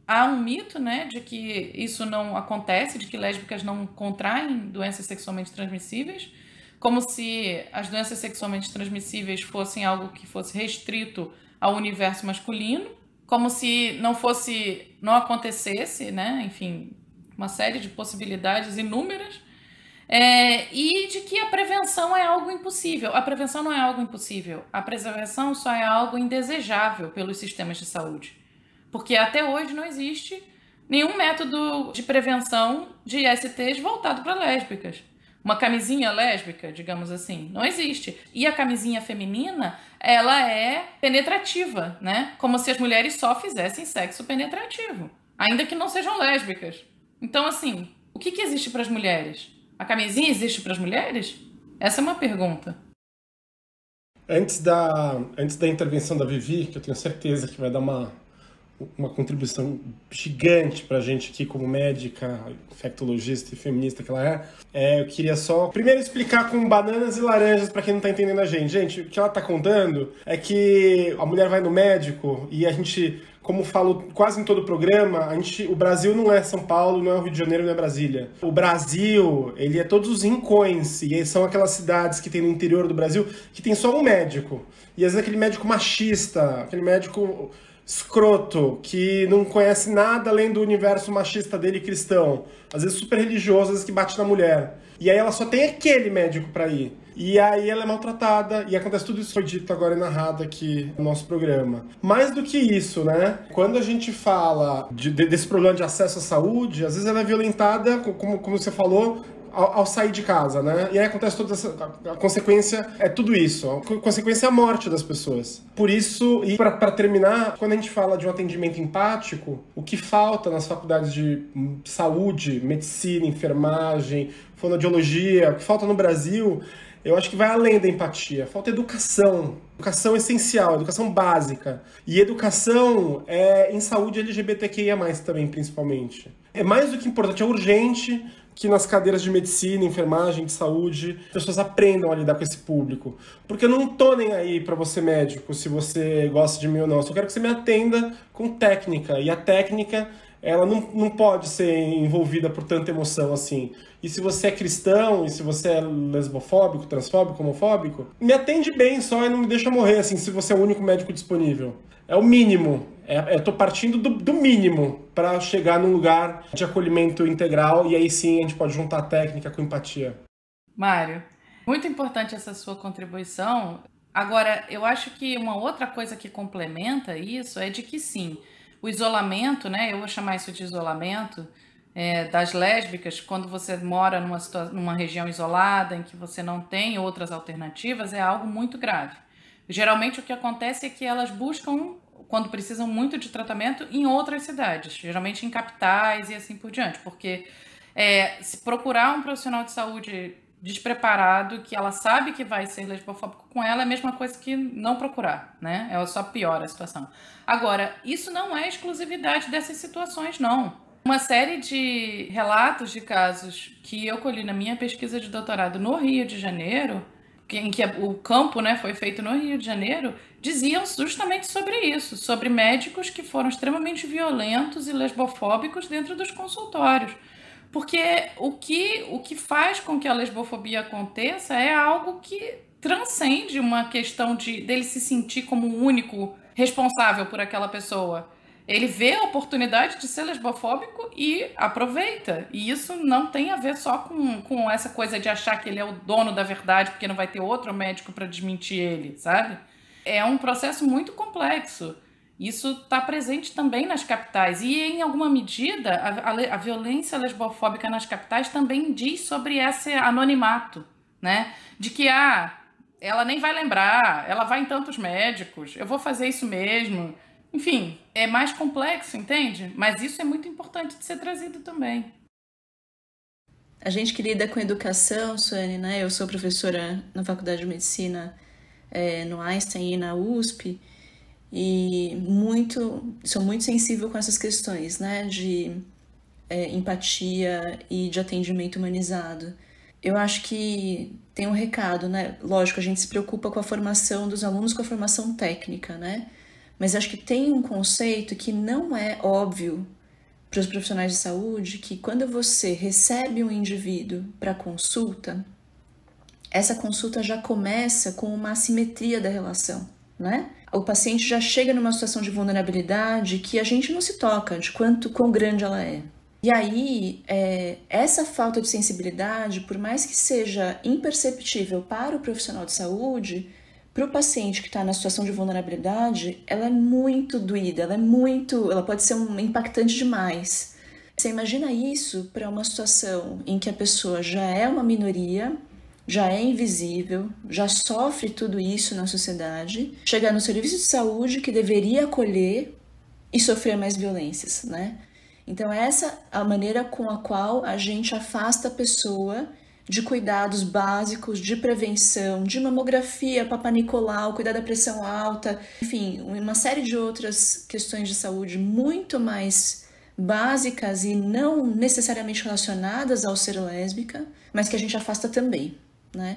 há um mito, né, de que isso não acontece, de que lésbicas não contraem doenças sexualmente transmissíveis, como se as doenças sexualmente transmissíveis fossem algo que fosse restrito ao universo masculino, como se não acontecesse, né? Enfim, uma série de possibilidades inúmeras, e de que a prevenção é algo impossível. A prevenção não é algo impossível, a prevenção só é algo indesejável pelos sistemas de saúde, porque até hoje não existe nenhum método de prevenção de ISTs voltado para lésbicas. Uma camisinha lésbica, digamos assim, não existe. E a camisinha feminina, ela é penetrativa, né? Como se as mulheres só fizessem sexo penetrativo, ainda que não sejam lésbicas. Então, assim, o que existe para as mulheres? A camisinha existe para as mulheres? Essa é uma pergunta. Antes da intervenção da Vivi, que eu tenho certeza que vai dar uma contribuição gigante pra gente aqui como médica, infectologista e feminista que ela eu queria só primeiro explicar com bananas e laranjas pra quem não tá entendendo a gente. Gente, o que ela tá contando é que a mulher vai no médico e a gente, como falo quase em todo o programa, o Brasil não é São Paulo, não é o Rio de Janeiro, não é Brasília. O Brasil, ele é todos os rincões, e são aquelas cidades que tem no interior do Brasil que tem só um médico. E às vezes aquele médico machista, aquele médico escroto, que não conhece nada além do universo machista dele cristão, às vezes super religioso, às vezes que bate na mulher. E aí ela só tem aquele médico pra ir. E aí ela é maltratada, e acontece tudo isso que foi dito agora e narrado aqui no nosso programa. Mais do que isso, né? Quando a gente fala desse problema de acesso à saúde, às vezes ela é violentada, como você falou, ao sair de casa, né? E aí acontece toda a consequência, é tudo isso. A consequência é a morte das pessoas. Por isso, e para terminar, quando a gente fala de um atendimento empático, o que falta nas faculdades de saúde, medicina, enfermagem, fonoaudiologia, o que falta no Brasil, eu acho que vai além da empatia. Falta educação. Educação essencial, educação básica. E educação em saúde LGBTQIA+, também, principalmente. É mais do que importante, é urgente que nas cadeiras de medicina, enfermagem, de saúde, as pessoas aprendam a lidar com esse público. Porque eu não tô nem aí pra você médico, se você gosta de mim ou não. Eu só quero que você me atenda com técnica. E a técnica, ela não pode ser envolvida por tanta emoção assim. E se você é cristão, e se você é lesbofóbico, transfóbico, homofóbico, me atende bem só e não me deixa morrer, assim, se você é o único médico disponível. É o mínimo. Eu tô partindo do mínimo para chegar num lugar de acolhimento integral, e aí sim a gente pode juntar a técnica com empatia. Mário, muito importante essa sua contribuição. Agora, eu acho que uma outra coisa que complementa isso é de que sim, o isolamento, né, eu vou chamar isso de isolamento, das lésbicas, quando você mora numa região isolada, em que você não tem outras alternativas, é algo muito grave. Geralmente o que acontece é que elas buscam, quando precisam muito de tratamento, em outras cidades, geralmente em capitais e assim por diante, porque se procurar um profissional de saúde despreparado, que ela sabe que vai ser lesbofóbico com ela, é a mesma coisa que não procurar, né? Ela só piora a situação. Agora, isso não é exclusividade dessas situações, não. Uma série de relatos de casos que eu colhi na minha pesquisa de doutorado no Rio de Janeiro, em que o campo, né, foi feito no Rio de Janeiro, diziam justamente sobre isso, sobre médicos que foram extremamente violentos e lesbofóbicos dentro dos consultórios. Porque o que faz com que a lesbofobia aconteça é algo que transcende uma questão dele se sentir como o único responsável por aquela pessoa. Ele vê a oportunidade de ser lesbofóbico e aproveita. E isso não tem a ver só com essa coisa de achar que ele é o dono da verdade porque não vai ter outro médico para desmentir ele, sabe? É um processo muito complexo. Isso está presente também nas capitais. E, em alguma medida, a violência lesbofóbica nas capitais também diz sobre esse anonimato, né? De que, ela nem vai lembrar, ela vai em tantos médicos, eu vou fazer isso mesmo. Enfim, é mais complexo, entende? Mas isso é muito importante de ser trazido também. A gente que lida com educação, Suane, né? Eu sou professora na Faculdade de Medicina no Einstein e na USP, e sou muito sensível com essas questões, né, de empatia e de atendimento humanizado. Eu acho que tem um recado, né? Lógico, a gente se preocupa com a formação dos alunos, com a formação técnica, né? Mas acho que tem um conceito que não é óbvio para os profissionais de saúde, que quando você recebe um indivíduo para consulta, essa consulta já começa com uma assimetria da relação, né? O paciente já chega numa situação de vulnerabilidade que a gente não se toca de quão grande ela é. E aí, essa falta de sensibilidade, por mais que seja imperceptível para o profissional de saúde, para o paciente que está na situação de vulnerabilidade, ela é muito doída, ela pode ser impactante demais. Você imagina isso para uma situação em que a pessoa já é uma minoria, já é invisível, já sofre tudo isso na sociedade, chegar no serviço de saúde que deveria acolher e sofrer mais violências, né? Então essa é a maneira com a qual a gente afasta a pessoa de cuidados básicos, de prevenção, de mamografia, Papa Nicolau, cuidar da pressão alta, enfim, uma série de outras questões de saúde muito mais básicas e não necessariamente relacionadas ao ser lésbica, mas que a gente afasta também, né?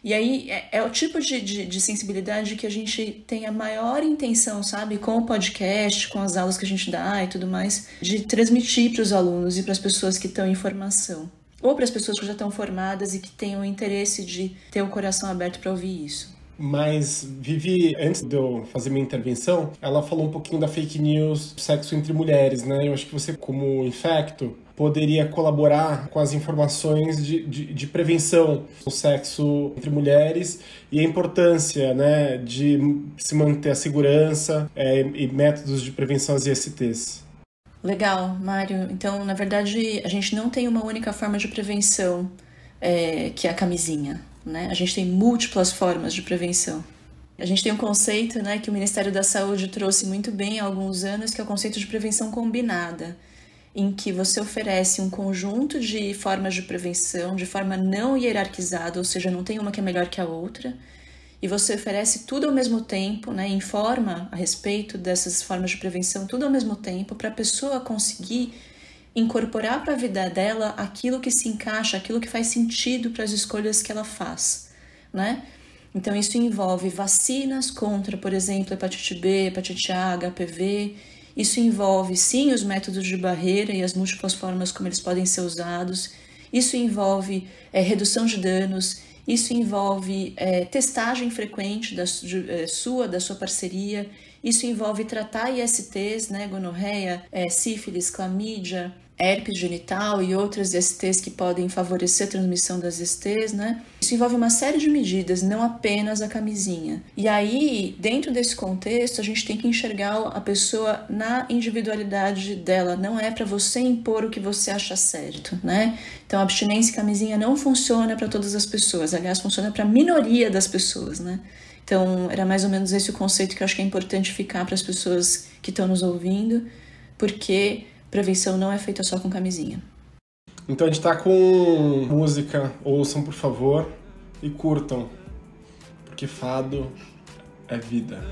E aí é o tipo de sensibilidade que a gente tem a maior intenção, sabe, com o podcast, com as aulas que a gente dá e tudo mais, de transmitir para os alunos e para as pessoas que estão em formação. Ou para as pessoas que já estão formadas e que tenham o interesse de ter o coração aberto para ouvir isso. Mas, Vivi, antes de eu fazer minha intervenção, ela falou um pouquinho da fake news, sexo entre mulheres, né? Eu acho que você, como infecto, poderia colaborar com as informações de prevenção do sexo entre mulheres e a importância, né, de se manter a segurança e métodos de prevenção às ISTs. Legal, Mário. Então, na verdade, a gente não tem uma única forma de prevenção, que é a camisinha, né? A gente tem múltiplas formas de prevenção. A gente tem um conceito, né, que o Ministério da Saúde trouxe muito bem há alguns anos, que é o conceito de prevenção combinada, em que você oferece um conjunto de formas de prevenção de forma não hierarquizada, ou seja, não tem uma que é melhor que a outra, e você oferece tudo ao mesmo tempo, né, informa a respeito dessas formas de prevenção tudo ao mesmo tempo, para a pessoa conseguir incorporar para a vida dela aquilo que se encaixa, aquilo que faz sentido para as escolhas que ela faz, né? Então isso envolve vacinas contra, por exemplo, hepatite B, hepatite A, HPV. Isso envolve, sim, os métodos de barreira e as múltiplas formas como eles podem ser usados. Isso envolve redução de danos. Isso envolve testagem frequente da sua parceria. Isso envolve tratar ISTs, né, gonorreia, sífilis, clamídia, herpes genital e outras ISTs que podem favorecer a transmissão das ISTs, né? Isso envolve uma série de medidas, não apenas a camisinha. E aí, dentro desse contexto, a gente tem que enxergar a pessoa na individualidade dela. Não é para você impor o que você acha certo, né? Então, a abstinência e camisinha não funciona para todas as pessoas. Aliás, funciona para a minoria das pessoas, né? Então, era mais ou menos esse o conceito que eu acho que é importante ficar para as pessoas que estão nos ouvindo, porque prevenção não é feita só com camisinha. Então a gente tá com música, ouçam por favor e curtam, porque fado é vida.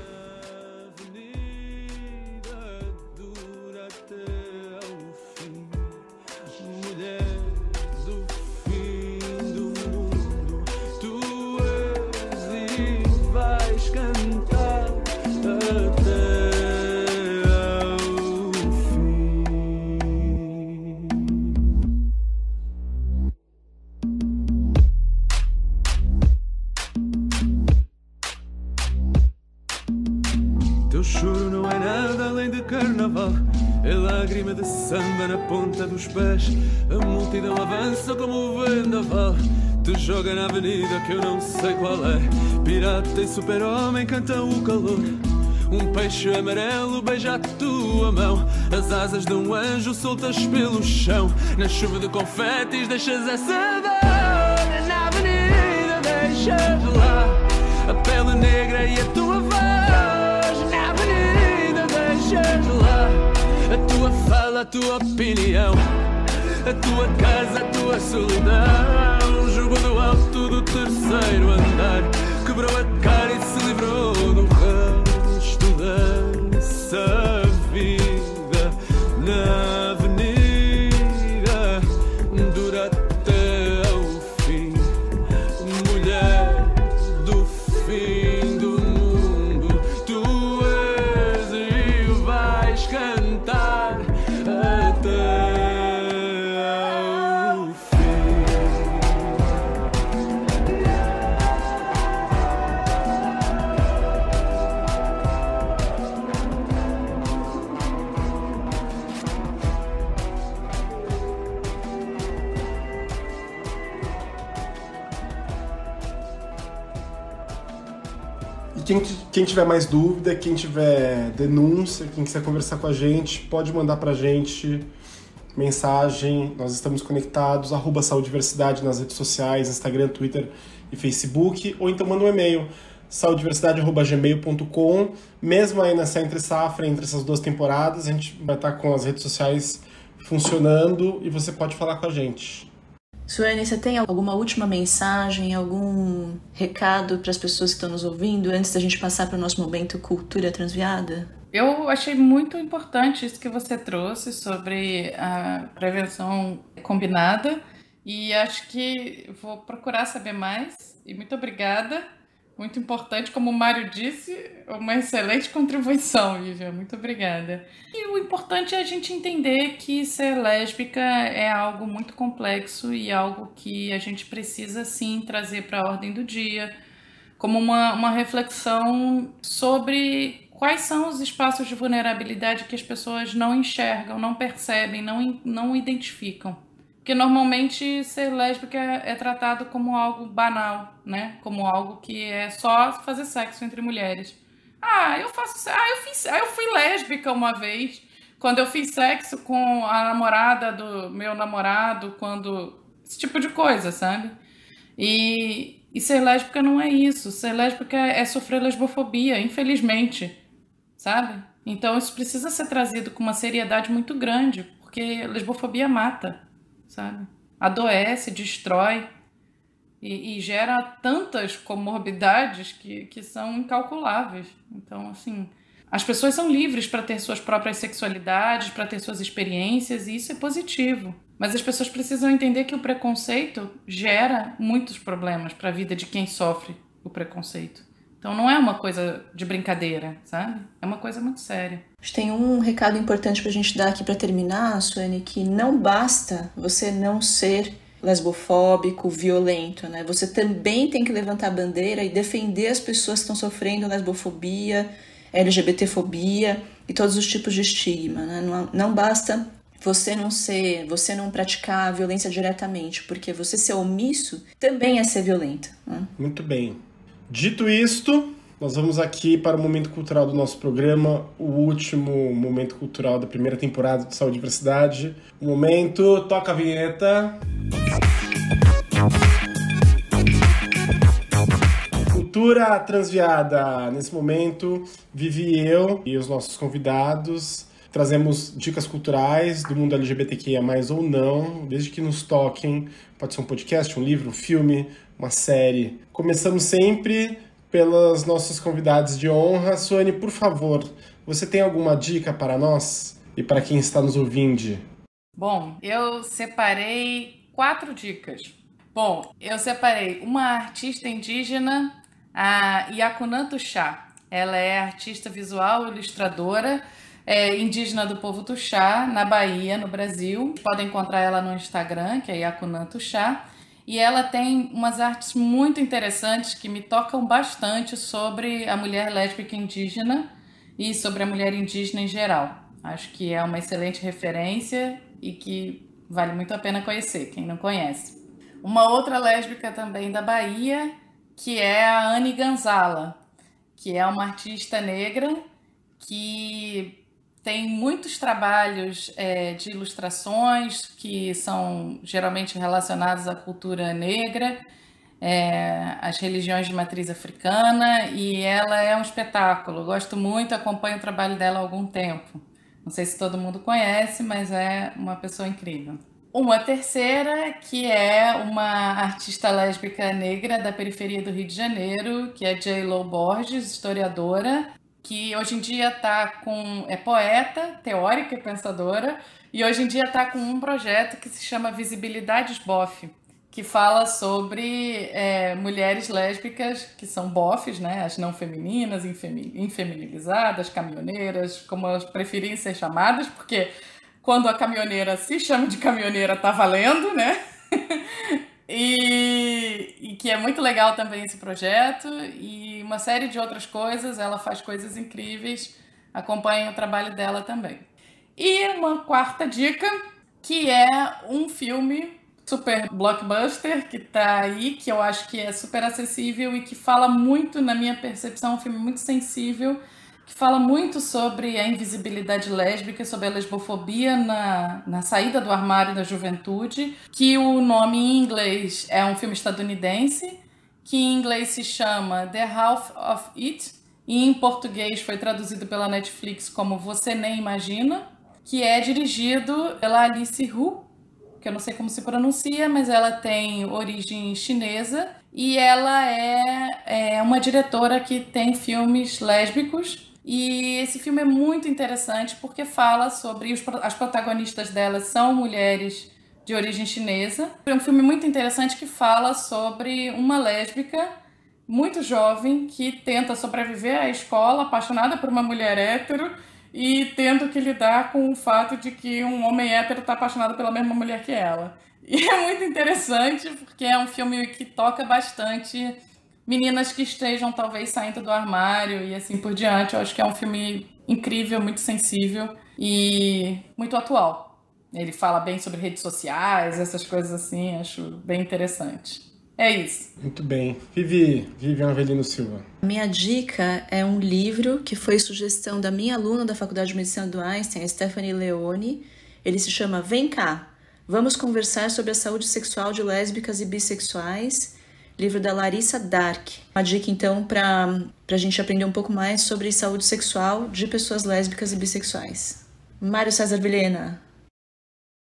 lágrima de samba na ponta dos pés. A multidão avança como o vendaval, te joga na avenida que eu não sei qual é. Pirata e super-homem cantam o calor. Um peixe amarelo beija a tua mão, as asas de um anjo soltas pelo chão. Na chuva de confetes deixas essa dor, na avenida deixas lá a pele negra e a tua voz. Na avenida deixas lá a tua fala, a tua opinião, a tua casa, a tua solidão. Jogou do alto do terceiro andar, quebrou a cara e se livrou do resto dessa vida. Na avenida dura até ao fim, mulher do fim do mundo. Tu és e vais cantar até ao fim. E quem tiver mais dúvida, quem tiver denúncia, quem quiser conversar com a gente, pode mandar pra gente mensagem. Nós estamos conectados, @saudiversidade nas redes sociais, Instagram, Twitter e Facebook, ou então manda um e-mail, saudiversidade@gmail.com. Mesmo aí nessa entre safra, entre essas duas temporadas, a gente vai estar com as redes sociais funcionando e você pode falar com a gente. Suene, você tem alguma última mensagem, algum recado para as pessoas que estão nos ouvindo antes da gente passar para o nosso momento Cultura Transviada? Eu achei muito importante isso que você trouxe sobre a prevenção combinada e acho que vou procurar saber mais. E muito obrigada. Muito importante, como o Mário disse, uma excelente contribuição, Vivian. Muito obrigada. E o importante é a gente entender que ser lésbica é algo muito complexo e algo que a gente precisa, sim, trazer para a ordem do dia, como uma reflexão sobre quais são os espaços de vulnerabilidade que as pessoas não enxergam, não percebem, não identificam. Porque normalmente ser lésbica é tratado como algo banal, né? Como algo que é só fazer sexo entre mulheres. Eu fui lésbica uma vez, quando eu fiz sexo com a namorada do meu namorado, esse tipo de coisa, sabe? E ser lésbica não é isso. Ser lésbica é sofrer lesbofobia, infelizmente, sabe? Então isso precisa ser trazido com uma seriedade muito grande, porque lesbofobia mata, sabe? Adoece, destrói e gera tantas comorbidades que são incalculáveis. Então, assim, as pessoas são livres para ter suas próprias sexualidades, para ter suas experiências, e isso é positivo. Mas as pessoas precisam entender que o preconceito gera muitos problemas para a vida de quem sofre o preconceito. Então não é uma coisa de brincadeira, sabe? É uma coisa muito séria. Tem um recado importante pra gente dar aqui pra terminar, Suene, que não basta você não ser lesbofóbico, violento, né? Você também tem que levantar a bandeira e defender as pessoas que estão sofrendo lesbofobia, LGBTfobia e todos os tipos de estigma, né? Não basta você não praticar a violência diretamente, porque você ser omisso também é ser violento, né? Muito bem. Dito isto, nós vamos aqui para o momento cultural do nosso programa, o último momento cultural da primeira temporada de Saúde e Diversidade. O momento, toca a vinheta. Cultura transviada. Nesse momento, Vivi e eu e os nossos convidados trazemos dicas culturais do mundo LGBTQIA+, ou não, desde que nos toquem. Pode ser um podcast, um livro, um filme, uma série. Começamos sempre pelas nossas convidadas de honra. Suane, por favor, você tem alguma dica para nós e para quem está nos ouvindo? Bom, eu separei 4 dicas. Bom, eu separei uma artista indígena, a Yacunan Tuxá. Ela é artista visual, ilustradora, indígena do povo Tuxá, na Bahia, no Brasil. Podem encontrar ela no Instagram, que é Yacunan Tuxá. E ela tem umas artes muito interessantes que me tocam bastante sobre a mulher lésbica indígena e sobre a mulher indígena em geral. Acho que é uma excelente referência e que vale muito a pena conhecer, quem não conhece. Uma outra lésbica também da Bahia, que é a Anne Gonzala, que é uma artista negra que tem muitos trabalhos de ilustrações que são geralmente relacionados à cultura negra, às religiões de matriz africana, e ela é um espetáculo. Eu gosto muito, acompanho o trabalho dela há algum tempo. Não sei se todo mundo conhece, mas é uma pessoa incrível. Uma terceira, que é uma artista lésbica negra da periferia do Rio de Janeiro, que é J.Lo Borges, historiadora, que hoje em dia é poeta, teórica e pensadora, e hoje em dia está com um projeto que se chama Visibilidades BOF, que fala sobre mulheres lésbicas que são BOFs, né? As não femininas, infeminilizadas, caminhoneiras, como elas preferirem ser chamadas, porque quando a caminhoneira se chama de caminhoneira, tá valendo, né? E que é muito legal também esse projeto, e uma série de outras coisas. Ela faz coisas incríveis, acompanhem o trabalho dela também. E uma quarta dica, que é um filme super blockbuster que tá aí, que eu acho que é super acessível e que fala muito, na minha percepção, um filme muito sensível, que fala muito sobre a invisibilidade lésbica, sobre a lesbofobia na saída do armário da juventude, que o nome em inglês é um filme estadunidense, que em inglês se chama The Half of It, e em português foi traduzido pela Netflix como Você Nem Imagina, que é dirigido pela Alice Hu, que eu não sei como se pronuncia, mas ela tem origem chinesa, e ela é uma diretora que tem filmes lésbicos. E esse filme é muito interessante porque fala sobre... As protagonistas dela são mulheres de origem chinesa. É um filme muito interessante que fala sobre uma lésbica muito jovem que tenta sobreviver à escola, apaixonada por uma mulher hétero e tendo que lidar com o fato de que um homem hétero está apaixonado pela mesma mulher que ela. E é muito interessante porque é um filme que toca bastante meninas que estejam talvez saindo do armário e assim por diante. Eu acho que é um filme incrível, muito sensível e muito atual. Ele fala bem sobre redes sociais, essas coisas assim, acho bem interessante. É isso. Muito bem. Vivian Avelino Silva. Minha dica é um livro que foi sugestão da minha aluna da Faculdade de Medicina do Einstein, a Stephanie Leone. Ele se chama Vem Cá, vamos conversar sobre a saúde sexual de lésbicas e bissexuais. Livro da Larissa Dark. Uma dica, então, para a gente aprender um pouco mais sobre saúde sexual de pessoas lésbicas e bissexuais. Mário César Vilhena.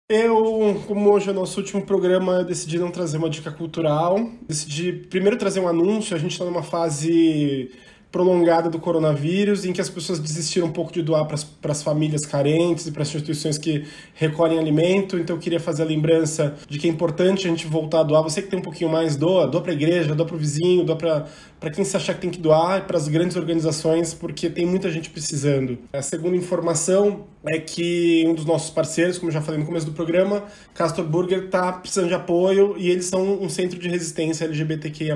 Eu, como hoje é o nosso último programa, decidi não trazer uma dica cultural. Decidi primeiro trazer um anúncio. A gente está numa fase prolongada do coronavírus, em que as pessoas desistiram um pouco de doar para as famílias carentes e para as instituições que recolhem alimento. Então eu queria fazer a lembrança de que é importante a gente voltar a doar. Você que tem um pouquinho mais, doa para a igreja, doa para o vizinho, doa para quem se achar que tem que doar, e para as grandes organizações, porque tem muita gente precisando. A segunda informação é que um dos nossos parceiros, como eu já falei no começo do programa, Castor Burger, está precisando de apoio, e eles são um centro de resistência LGBTQIA+.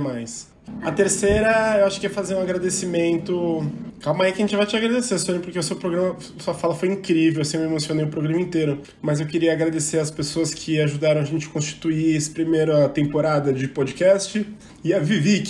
A terceira, eu acho que é fazer um agradecimento. Calma aí que a gente vai te agradecer, Sônia, porque o seu programa, sua fala foi incrível, assim, eu me emocionei o programa inteiro. Mas eu queria agradecer as pessoas que ajudaram a gente a constituir essa primeira temporada de podcast. E a Vivi,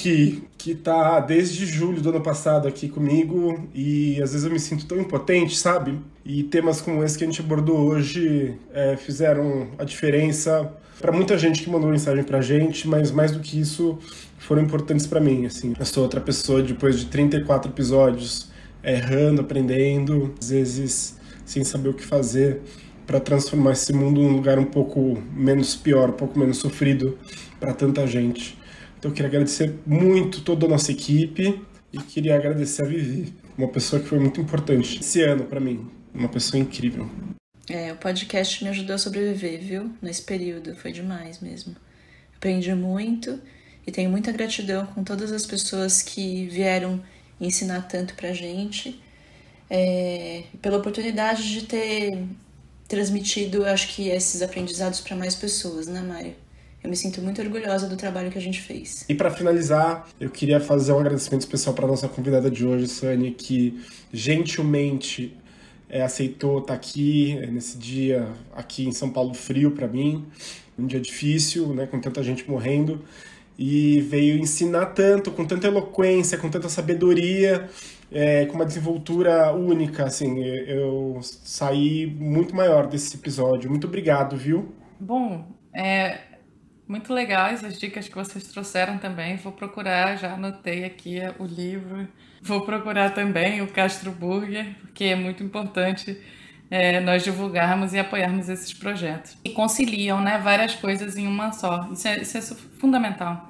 que tá desde julho do ano passado aqui comigo. E às vezes eu me sinto tão impotente, sabe? E temas como esse que a gente abordou hoje fizeram a diferença para muita gente que mandou mensagem pra gente, mas mais do que isso, foram importantes para mim, assim. Eu sou outra pessoa depois de 34 episódios, errando, aprendendo, às vezes sem saber o que fazer para transformar esse mundo num lugar um pouco menos pior, um pouco menos sofrido para tanta gente. Então eu queria agradecer muito toda a nossa equipe e queria agradecer a Vivi, uma pessoa que foi muito importante esse ano para mim, uma pessoa incrível. O podcast me ajudou a sobreviver, viu? Nesse período, foi demais mesmo. Aprendi muito e tenho muita gratidão com todas as pessoas que vieram ensinar tanto pra gente, pela oportunidade de ter transmitido, acho que, esses aprendizados para mais pessoas, né, Mário? Eu me sinto muito orgulhosa do trabalho que a gente fez. E para finalizar, eu queria fazer um agradecimento especial para nossa convidada de hoje, Sônia, que gentilmente aceitou estar aqui nesse dia aqui em São Paulo frio para mim, um dia difícil, né, com tanta gente morrendo, e veio ensinar tanto, com tanta eloquência, com tanta sabedoria, com uma desenvoltura única, assim. Eu saí muito maior desse episódio. Muito obrigado, viu? Bom, muito legais as dicas que vocês trouxeram também. Vou procurar, já anotei aqui o livro. Vou procurar também o Castro Burger, porque é muito importante nós divulgarmos e apoiarmos esses projetos. E conciliam, né, várias coisas em uma só. Isso é fundamental.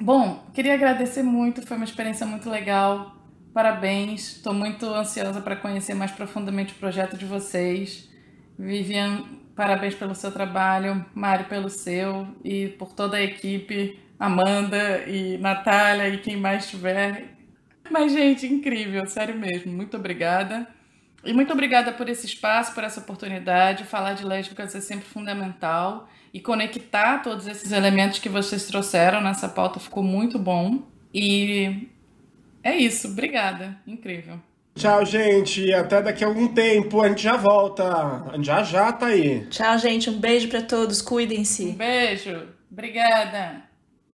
Bom, queria agradecer muito, foi uma experiência muito legal. Parabéns, estou muito ansiosa para conhecer mais profundamente o projeto de vocês. Vivian, parabéns pelo seu trabalho, Mário pelo seu e por toda a equipe, Amanda e Natália e quem mais tiver. Mas, gente, incrível, sério mesmo, muito obrigada. E muito obrigada por esse espaço, por essa oportunidade. Falar de lésbicas é sempre fundamental e conectar todos esses elementos que vocês trouxeram nessa pauta ficou muito bom. E é isso, obrigada, incrível. Tchau, gente, até daqui a algum tempo, a gente já volta, a gente já tá aí. Tchau, gente, um beijo para todos, cuidem-se. Um beijo, obrigada.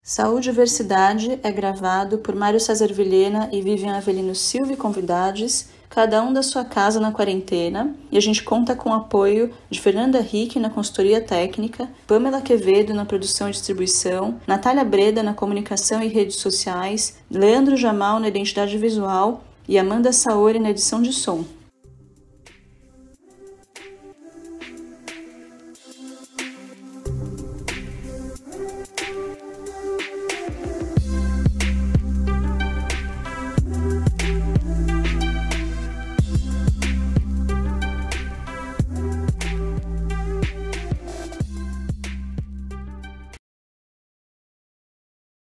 Saúde e Diversidade é gravado por Mário César Vilhena e Vivian Avelino Silva e convidados, cada um da sua casa na quarentena, e a gente conta com o apoio de Fernanda Rick na consultoria técnica, Pamela Quevedo na produção e distribuição, Natália Breda na comunicação e redes sociais, Leandro Jamal na identidade visual e Amanda Saori na edição de som.